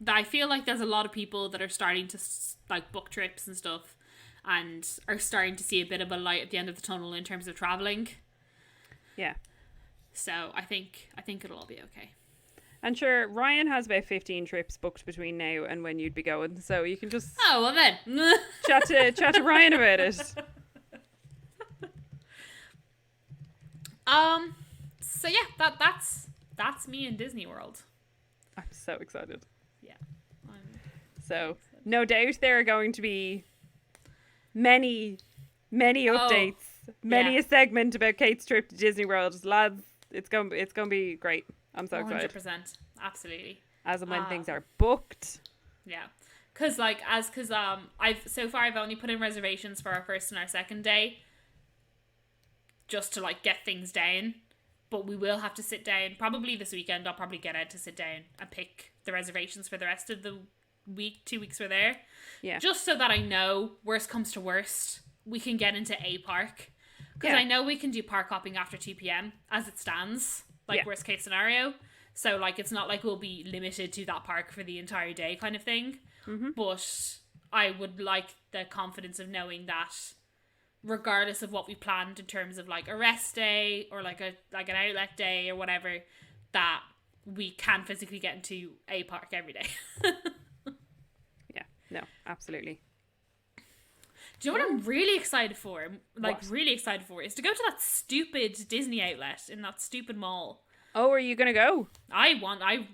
I feel like there's a lot of people that are starting to book trips and stuff and are starting to see a bit of a light at the end of the tunnel in terms of traveling. Yeah. So I think it'll all be okay. And sure, Ryan has about 15 trips booked between now and when you'd be going, so you can just then chat to Ryan about it. So yeah, that's me in Disney World. I'm so excited. Yeah. So no doubt there are going to be many updates, a segment about Kate's trip to Disney World. Lads, it's gonna be great. I'm so excited. 100%, absolutely. As and when things are booked. Yeah, because I've only put in reservations for our first and our second day, just to get things down. But we will have to sit down probably this weekend. I'll probably get Ed to sit down and pick the reservations for the rest of the week, 2 weeks we're there. Yeah. Just so that I know, worst comes to worst, we can get into a park. Because I know we can do park hopping after 2 p.m. as it stands. Worst case scenario. So it's not we'll be limited to that park for the entire day kind of thing. Mm-hmm. But I would like the confidence of knowing that regardless of what we planned in terms of a rest day or an outlet day or whatever, that we can physically get into a park every day. Yeah, no, absolutely. Do you know what I'm really excited for? Really excited for is to go to that stupid Disney outlet in that stupid mall. Oh, are you gonna go? I'm gonna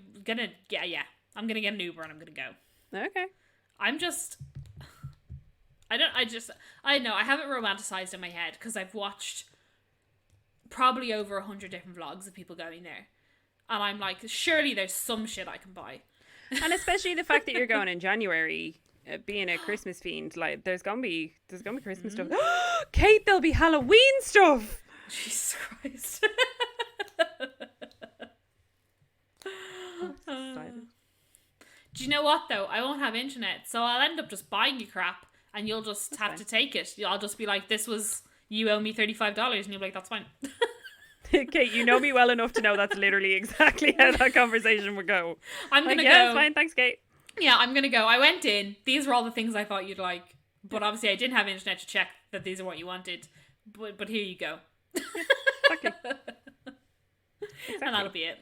get an Uber and I'm gonna go. Okay. I know I have it romanticized in my head because I've watched probably over 100 different vlogs of people going there. And I'm surely there's some shit I can buy. And especially the fact that you're going in January. Being a Christmas fiend, there's gonna be Christmas stuff. Kate, there'll be Halloween stuff. Jesus Christ. Do you know what though? I won't have internet, so I'll end up just buying you crap, and you'll just have to take it. I'll just be like, "This was you owe me $35," and you'll be like, "That's fine." Kate, you know me well enough to know that's literally exactly how that conversation would go. I'm gonna go. Yeah, it's fine. Thanks, Kate. Yeah, I'm going to go. I went in. These were all the things I thought you'd like. But obviously I didn't have internet to check that these are what you wanted. But here you go. Exactly. And that'll be it.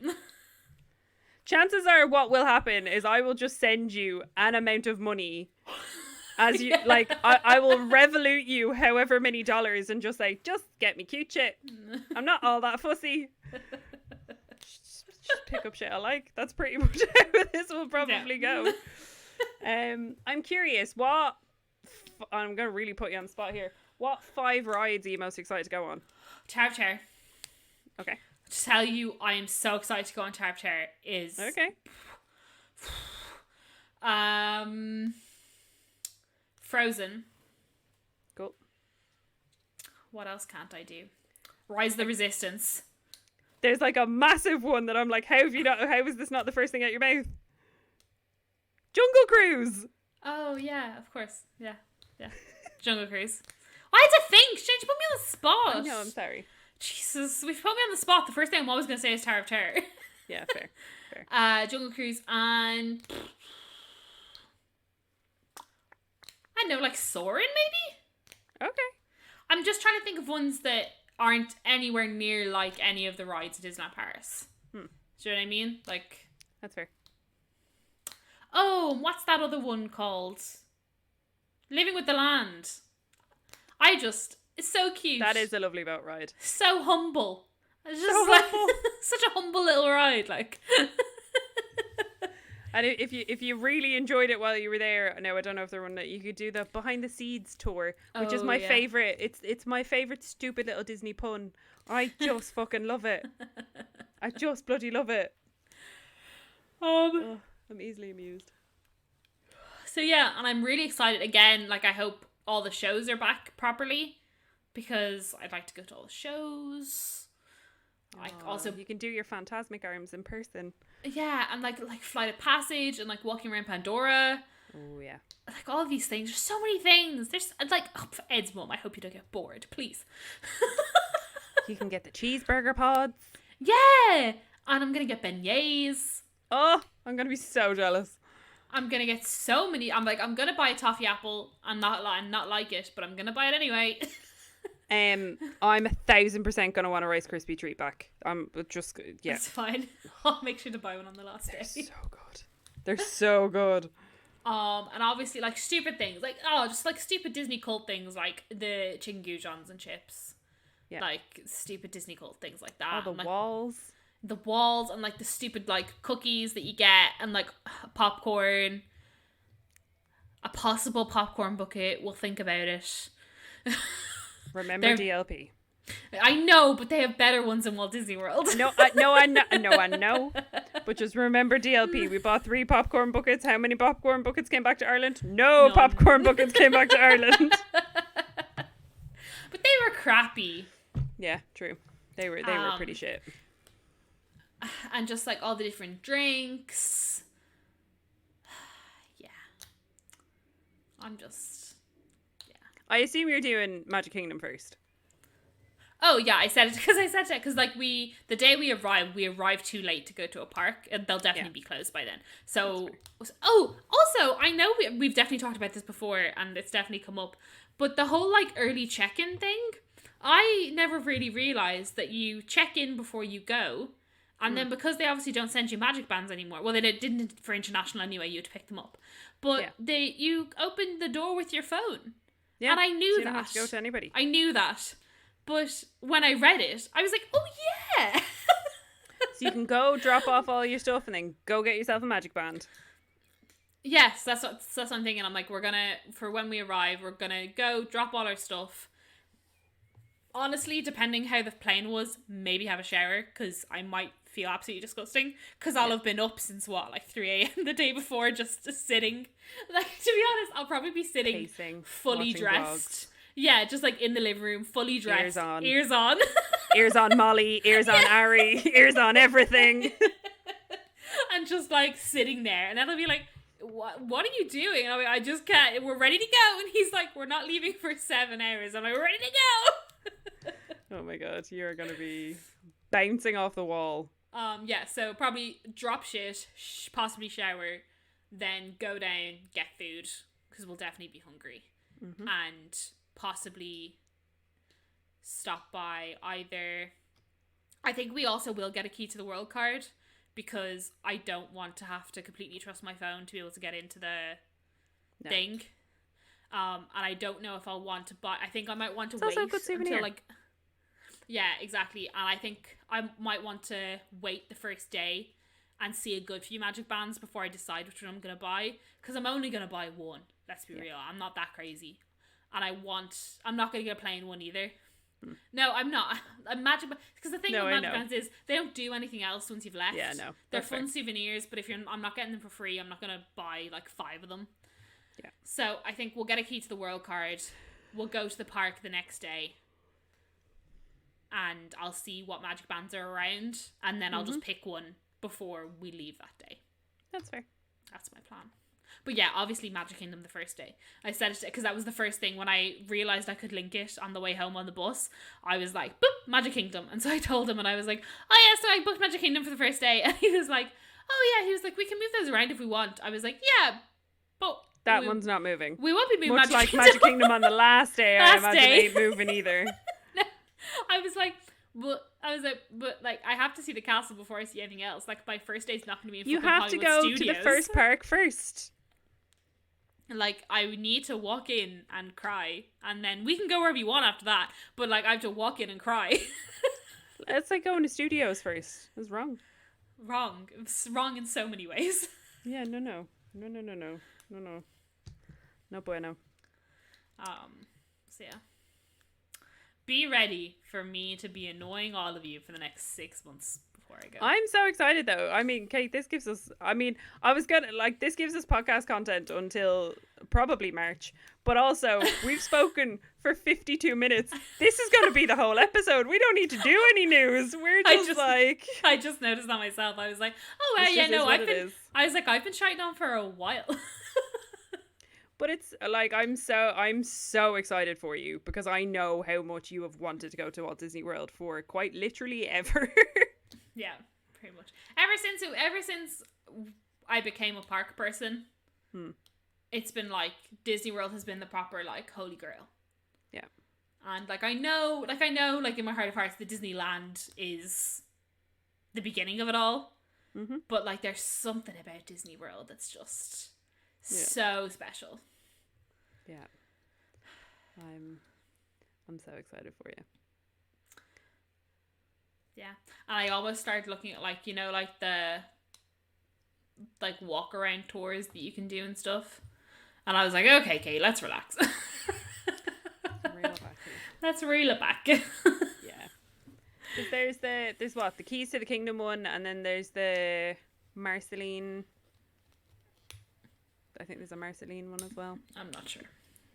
Chances are what will happen is I will just send you an amount of money as you I will revolute you however many dollars and just say, just get me cute shit. I'm not all that fussy. Just pick up shit I like. That's pretty much how this will probably go. I'm curious, I'm going to really put you on the spot here. What 5 rides are you most excited to go on? Tower of Terror. Okay. To tell you, I am so excited to go on Tower of Terror is... Okay. Frozen. Cool. What else can't I do? Rise of the Resistance. There's like a massive one that I'm like, how is this not the first thing out your mouth? Jungle Cruise! Oh, yeah, of course. Yeah. Jungle Cruise. I had to think. Shouldn't you put me on the spot? I know, I'm sorry. Jesus, we've put me on the spot. The first thing I'm always going to say is Tower of Terror. Yeah, fair. Jungle Cruise and... I know, like Soarin' maybe? Okay. I'm just trying to think of ones that aren't anywhere near like any of the rides at Disneyland Paris. Do you know what I mean? Like... That's fair. Oh, what's that other one called? Living with the Land. It's so cute. That is a lovely boat ride. So humble. It's just So like humble. such a humble little ride, like. And if you really enjoyed it while you were there, no, I don't know if there one that you could do the behind the scenes tour, which is my favorite. It's my favorite stupid little Disney pun. I just fucking love it. I just bloody love it. I'm easily amused. So yeah, and I'm really excited again. Like I hope all the shows are back properly because I'd like to go to all the shows. Like also you can do your Phantasmic arms in person. Yeah, and like Flight of Passage and like walking around Pandora. Oh yeah. Like all of these things. There's so many things. There's like Ed's mum. I hope you don't get bored, please. You can get the cheeseburger pods. Yeah, and I'm gonna get beignets. Oh, I'm gonna be so jealous. I'm gonna get so many. I'm gonna buy a toffee apple and not like it, but I'm gonna buy it anyway. I'm 1,000% gonna want a Rice Krispie treat back. I'm just It's fine. I'll make sure to buy one on the last day. So good. They're so good. And obviously like stupid things like just like stupid Disney cult things like the chicken goujons and chips. Yeah. Like stupid Disney cult things like that. The walls. The walls and like the stupid like cookies that you get and like popcorn. A possible popcorn bucket. We'll think about it. Remember DLP. I know, but they have better ones in Walt Disney World. I know. But just remember DLP. We bought 3 popcorn buckets. How many popcorn buckets came back to Ireland? None. Popcorn buckets came back to Ireland. But they were crappy. Yeah, true. They were pretty shit. And just like all the different drinks. Yeah. I assume you're doing Magic Kingdom first. Oh yeah, I said it because like the day we arrived too late to go to a park, and they'll definitely be closed by then. So also I know we've definitely talked about this before, and it's definitely come up, but the whole like early check-in thing, I never really realized that you check in before you go, and then because they obviously don't send you magic bands anymore. Well, they didn't for international anyway. You had to pick them up, but you opened the door with your phone. Yeah, and I knew so you don't have to go to anybody. I knew that. But when I read it, I was like, oh yeah. So you can go drop off all your stuff and then go get yourself a magic band. Yes, that's what I'm thinking. I'm like, for when we arrive, we're gonna go drop all our stuff. Honestly, depending how the plane was, maybe have a shower, because I might feel absolutely disgusting, because I'll have been up since 3 a.m. the day before, just sitting. Like, to be honest, I'll probably be sitting pacing, fully dressed. Vlogs. Yeah, just like in the living room, fully dressed. Ears on. Ears on Molly, ears on Ari, ears on everything. And just like sitting there. And then I'll be like, what are you doing? And I'll be like, I just can't. We're ready to go. And he's like, we're not leaving for 7 hours. I'm like, we're ready to go. Oh my God, you're going to be bouncing off the wall. Yeah, so probably drop shit, possibly shower, then go down, get food, because we'll definitely be hungry. Mm-hmm. And possibly stop by either. I think we also will get a key to the world card, because I don't want to have to completely trust my phone to be able to get into the thing. And I don't know if I'll want to buy. I think I might want to wait until like. Yeah, exactly. And I think I might want to wait the first day and see a good few magic bands before I decide which one I'm going to buy. Because I'm only going to buy one. Let's be real. I'm not that crazy. And I'm not going to get a plain one either. No, I'm not. Because the thing with magic bands is they don't do anything else once you've left. Yeah, no. They're fun souvenirs, but I'm not getting them for free. I'm not going to buy like 5 of them. Yeah. So I think we'll get a key to the world card. We'll go to the park the next day. And I'll see what magic bands are around. And then I'll just pick one before we leave that day. That's fair. That's my plan. But yeah, obviously Magic Kingdom the first day. I said it because that was the first thing when I realised I could link it on the way home on the bus. I was like, boop, Magic Kingdom. And so I told him and I was like, oh yeah, so I booked Magic Kingdom for the first day. And he was like, oh yeah, he was like, we can move those around if we want. I was like, yeah, but... That one's not moving. We won't be moving Much Magic like Kingdom. Magic Kingdom on the last day, I imagine day. ain't moving either. No, I was like, but I have to see the castle before I see anything else. Like, my first day's not going to be in You fucking have to Hollywood go Studios. to the first park first. Like, I need to walk in and cry, and then we can go wherever you want after that. But like, I have to walk in and cry. It's like going to studios first. It's wrong. Wrong. It's wrong in so many ways. Yeah, no. No bueno. So yeah. Be ready for me to be annoying all of you for the next 6 months before I go. I'm so excited though. I mean, Kate, this gives us this gives us podcast content until probably March. But also, we've spoken for 52 minutes. This is going to be the whole episode. We don't need to do any news. We're just like... I just noticed that myself. I was like, oh, This yeah, just no, is what it is. I was like, I've been shouting on for a while. But it's like I'm so excited for you because I know how much you have wanted to go to Walt Disney World for quite literally ever. Yeah, pretty much. Ever since I became a park person, it's been like Disney World has been the proper like holy grail. Yeah. And I know in my heart of hearts the Disneyland is the beginning of it all. Mm-hmm. But like there's something about Disney World that's just so special. Yeah. I'm so excited for you. Yeah. And I almost started looking at like, you know, like the like walk around tours that you can do and stuff. And I was like, okay, Kate, let's relax. Let's reel it back. Yeah. There's the Keys to the Kingdom one, and then there's the Marceline. I think there's a Marceline one as well. I'm not sure.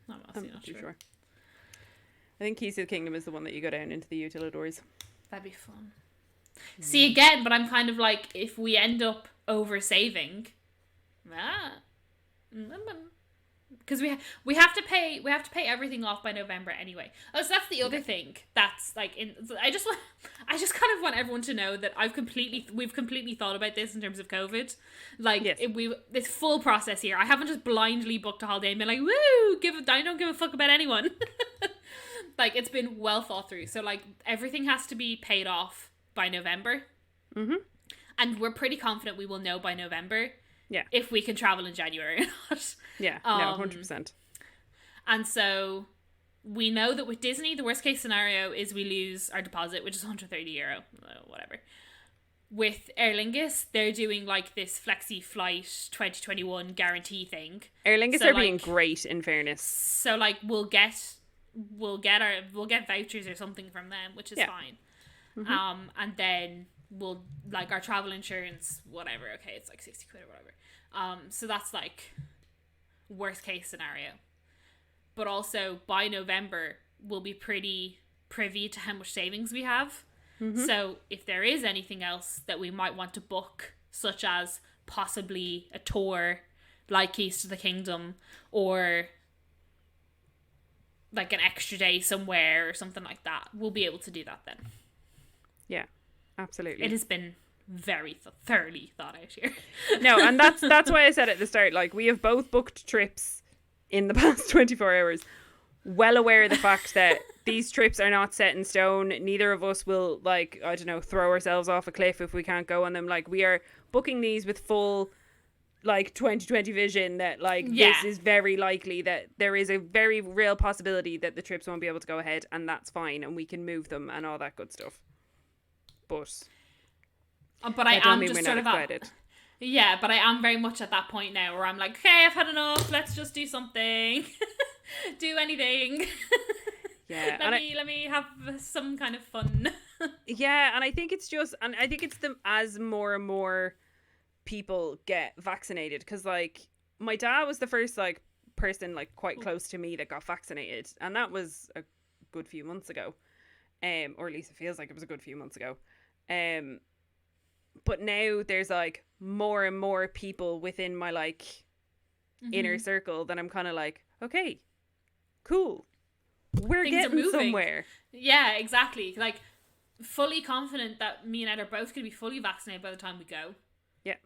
I'm not too sure. I think Keys to the Kingdom is the one that you go down into the utilidors. That'd be fun. See again, but I'm kind of like, if we end up over saving, because we have to pay everything off by November anyway. Oh, so that's the other thing. That's like I just kind of want everyone to know that we've completely thought about this in terms of COVID. Like this full process here. I haven't just blindly booked a holiday and been like, woo, I don't give a fuck about anyone. Like it's been well thought through. So like everything has to be paid off by November. Mm-hmm. And we're pretty confident we will know by November. Yeah. If we can travel in January or not. Yeah, no, 100%. And so we know that with Disney, the worst case scenario is we lose our deposit, which is €130, whatever. With Aer Lingus, they're doing like this Flexi Flight 2021 guarantee thing. Aer Lingus are being great, in fairness. So like we'll get vouchers or something from them, which is fine. Mm-hmm. And then we'll like our travel insurance, whatever. Okay, it's like 60 quid or whatever. So that's like worst case scenario. But also by November we'll be pretty privy to how much savings we have. Mm-hmm. So if there is anything else that we might want to book, such as possibly a tour like Keys to the Kingdom, or like an extra day somewhere or something like that, we'll be able to do that then. Yeah, absolutely. It has been very thoroughly thought out here. No, and that's why I said at the start, like, we have both booked trips in the past 24 hours, well aware of the fact that these trips are not set in stone. Neither of us will, like, I don't know, throw ourselves off a cliff if we can't go on them. Like, we are booking these with full like 2020 vision that like Yeah. this is very likely that there is a very real possibility that the trips won't be able to go ahead, and that's fine, and we can move them and all that good stuff. But I that don't am mean just we're sort not of excited. yeah, but I am very much at that point now where I'm like, okay, I've had enough. Let's just do something. Do anything. Yeah, let me have some kind of fun. yeah, and I think it's as more and more people get vaccinated, because like my dad was the first like person like quite close to me that got vaccinated, and that was a good few months ago, or at least it feels like it was a good few months ago, but now there's like more and more people within my like inner circle that I'm kind of like, okay, cool, we're Things are getting moving. somewhere. Yeah, exactly. Like, fully confident that me and Ed are both going to be fully vaccinated by the time we go. Yeah.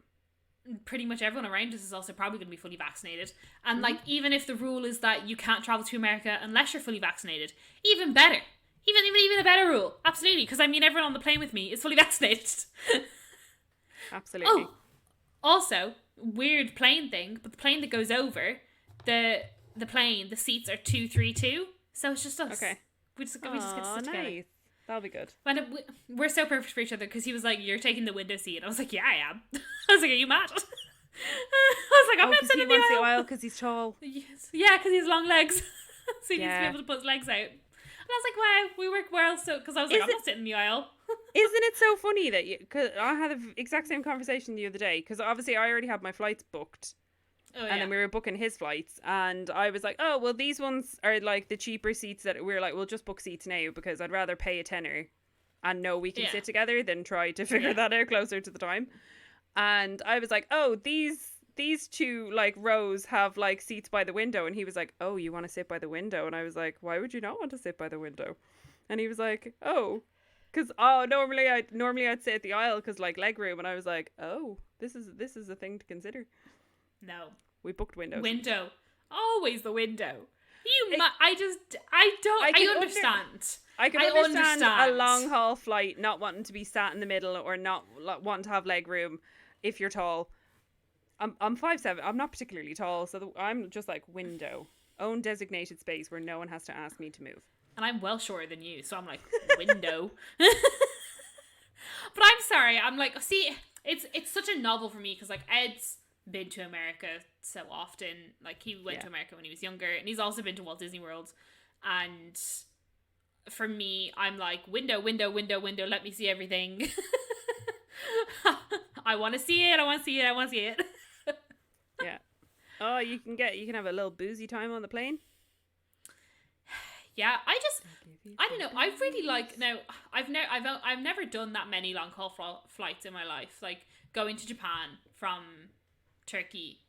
Pretty much everyone around us is also probably going to be fully vaccinated. And, like, even if the rule is that you can't travel to America unless you're fully vaccinated, even better. Even a better rule. Absolutely. Because, I mean, everyone on the plane with me is fully vaccinated. Absolutely. Oh, also, weird plane thing, but the plane that goes over, the seats are 232. So it's just us. Okay. We just get to sit together. Nice. That'll be good. We're so perfect for each other, because he was like, "You're taking the window seat." I was like, "Yeah, I am." I was like, "Are you mad?" I was like, "I'm not sitting in the aisle because he's tall. Yes. Yeah, because he has long legs, so he needs to be Yeah. able to put his legs out. And I was like, "Wow, we work well." So, because I was like, "I'm not sitting in the aisle." Isn't it so funny that because I had the exact same conversation the other day, because obviously I already had my flights booked. Oh, yeah. And then we were booking his flights, and I was like, oh, well, these ones are like the cheaper seats that we're like, we'll just book seats now, because I'd rather pay a tenner and know we can sit together than try to figure that out closer to the time. And I was like, oh, these two like rows have like seats by the window. And he was like, oh, you want to sit by the window? And I was like, why would you not want to sit by the window? And he was like, oh, because normally I'd sit at the aisle because like leg room. And I was like, oh, this is a thing to consider. No. We booked windows. Window. Always the window. I understand. I can understand a long haul flight not wanting to be sat in the middle or not wanting to have leg room if you're tall. I'm 5'7". I'm not particularly tall, so I'm just like window. Own designated space where no one has to ask me to move. And I'm well shorter than you, so I'm like, window. But I'm sorry. I'm like, see, it's such a novel for me, because like Ed's been to America so often. Like, he went to America when he was younger, and he's also been to Walt Disney World. And for me, I'm like, window, let me see everything. I want to see it. Yeah. Oh, you can have a little boozy time on the plane. Yeah, I don't know. I really like, now I've never done that many long haul flights in my life. Like, going to Japan from Turkey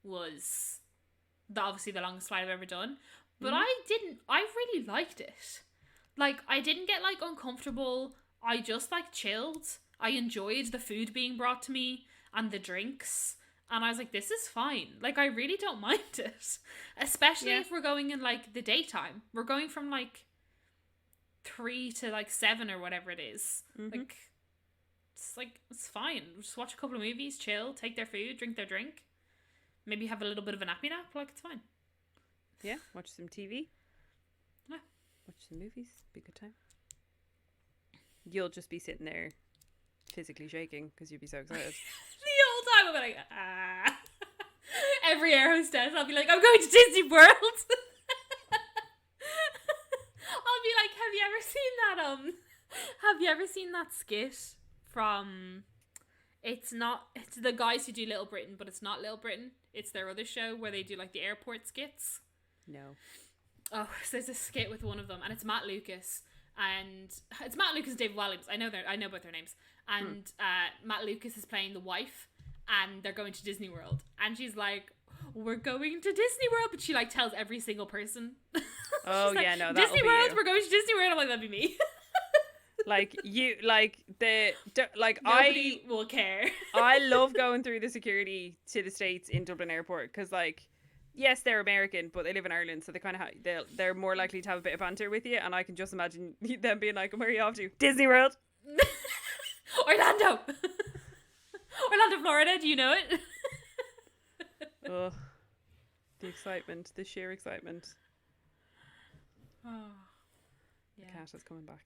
was obviously the longest flight I've ever done, but I really liked it. Like, I didn't get like uncomfortable. I just like chilled. I enjoyed the food being brought to me and the drinks, and I was like, this is fine. Like, I really don't mind it, especially if we're going in like the daytime. We're going from like 3 to like 7 or whatever it is. Like, it's fine. Just watch a couple of movies, chill, take their food, drink their drink, maybe have a little bit of a nappy nap. Like, it's fine. Yeah, watch some TV. Yeah. Watch some movies. Be a good time. You'll just be sitting there physically shaking because you'll be so excited. The whole time I'm like, ah. Every air hostess, I'll be like, I'm going to Disney World. I'll be like, have you ever seen that skit from, it's the guys who do Little Britain, but it's not Little Britain. It's their other show where they do like the airport skits. No. Oh, so there's a skit with one of them, and it's Matt Lucas, and David Walliams. I know both their names. And Matt Lucas is playing the wife, and they're going to Disney World, and she's like, we're going to Disney World, but she like tells every single person. Oh like, yeah, no, Disney that'll World, be you. we're going to Disney World. I'm like, that'd be me. Nobody will care. I love going through the security to the States in Dublin Airport, because like, yes, they're American, but they live in Ireland, so they kind of they're more likely to have a bit of banter with you, and I can just imagine them being like, where are you off to? Disney World. Orlando, Florida. Do you know it? Ugh. The excitement, the sheer excitement. Oh, yeah. The cat is coming back.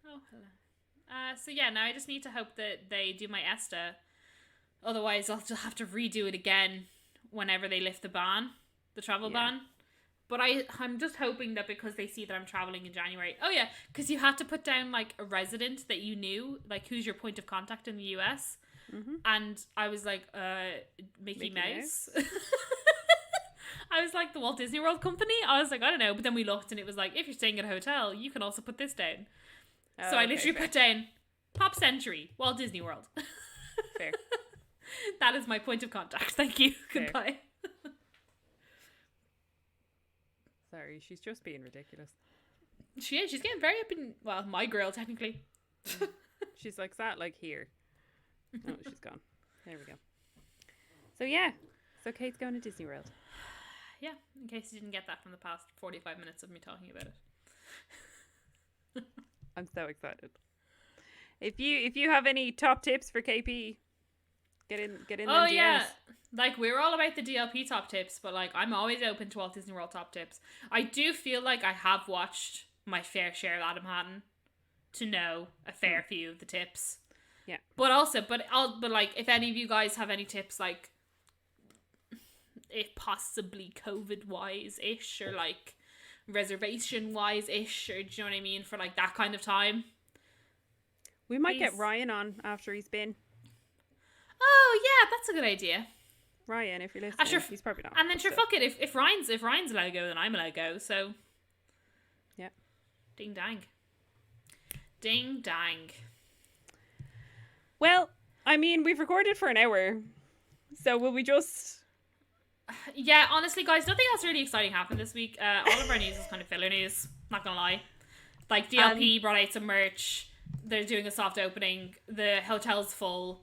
Oh, hello. So yeah, now I just need to hope that they do my ESTA. Otherwise, I'll just have to redo it again whenever they lift the ban, the travel ban. But I'm just hoping that because they see that I'm traveling in January. Oh yeah, because you had to put down like a resident that you knew, like who's your point of contact in the US. Mm-hmm. And I was like, Mickey Mouse. I was like, the Walt Disney World Company? I was like, I don't know. But then we looked and it was like, if you're staying at a hotel, you can also put this down. Oh, so I literally put down Pop Century, Walt Disney World. Fair. That is my point of contact. Thank you. Fair. Goodbye. Sorry, she's just being ridiculous. She is. She's getting very up in, well, my girl, technically. She's like sat like here. Oh, she's gone. There we go. So yeah. So Kate's going to Disney World. Yeah, in case you didn't get that from the past 45 minutes of me talking about it. I'm so excited. If you have any top tips for KP, get in Oh them yeah, DMs. like we're all about the DLP top tips, but like I'm always open to Walt Disney World top tips. I do feel like I have watched my fair share of Adam Hatton to know a fair few of the tips. Yeah, but like if any of you guys have any tips, like if possibly COVID wise ish or like reservation wise ish, or do you know what I mean, for like that kind of time. we might get Ryan on after he's been. Oh yeah, that's a good idea. Ryan, if you're listening, he's probably not. And then fuck it. If Ryan's allowed to go, then I'm allowed to go. So yeah, ding dang, ding dang. Well, I mean, we've recorded for an hour, so will we just? Yeah, honestly, guys, nothing else really exciting happened this week. All of our news is kind of filler news. Not gonna lie. Like DLP brought out some merch. They're doing a soft opening. The hotel's full.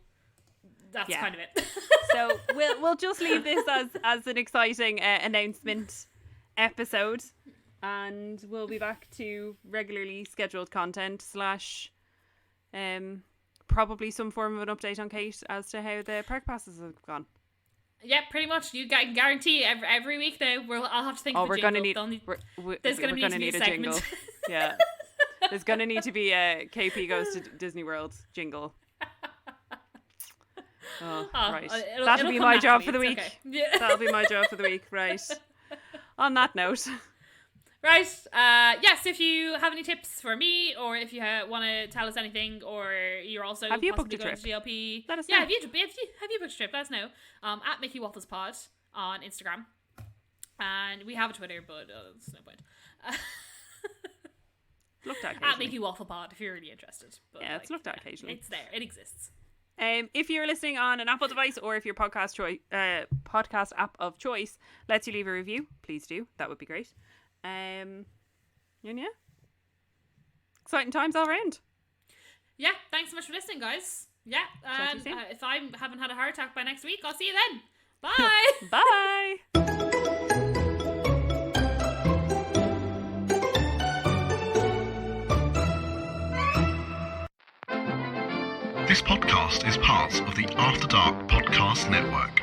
That's kind of it. So we'll just leave this as an exciting announcement episode, and we'll be back to regularly scheduled content / probably some form of an update on Kate as to how the park passes have gone. Yeah, pretty much. You can guarantee every week now. I'll have to think. Of a jingle. There's going to need a jingle. Yeah, there's going to need to be a KP goes to Disney World jingle. Oh, right. That'll be my job for the week. Okay. Yeah. That'll be my job for the week. Right. On that note. Right. Yes, if you have any tips for me, or if you want to tell us anything, or you're also have you booked a trip? To DLP, let us know. Yeah, have you booked a trip? Let us know. At Mickey Waffles Pod on Instagram, and we have a Twitter, but there's no point. Looked at Mickey Waffle Pod if you're really interested. But yeah, it's looked at occasionally. It's there. It exists. If you're listening on an Apple device, or if your podcast app of choice lets you leave a review, please do. That would be great. And yeah, exciting times all around. Yeah, thanks so much for listening, guys. Yeah, and if I haven't had a heart attack by next week, I'll see you then. Bye. Bye. This podcast is part of the After Dark Podcast Network.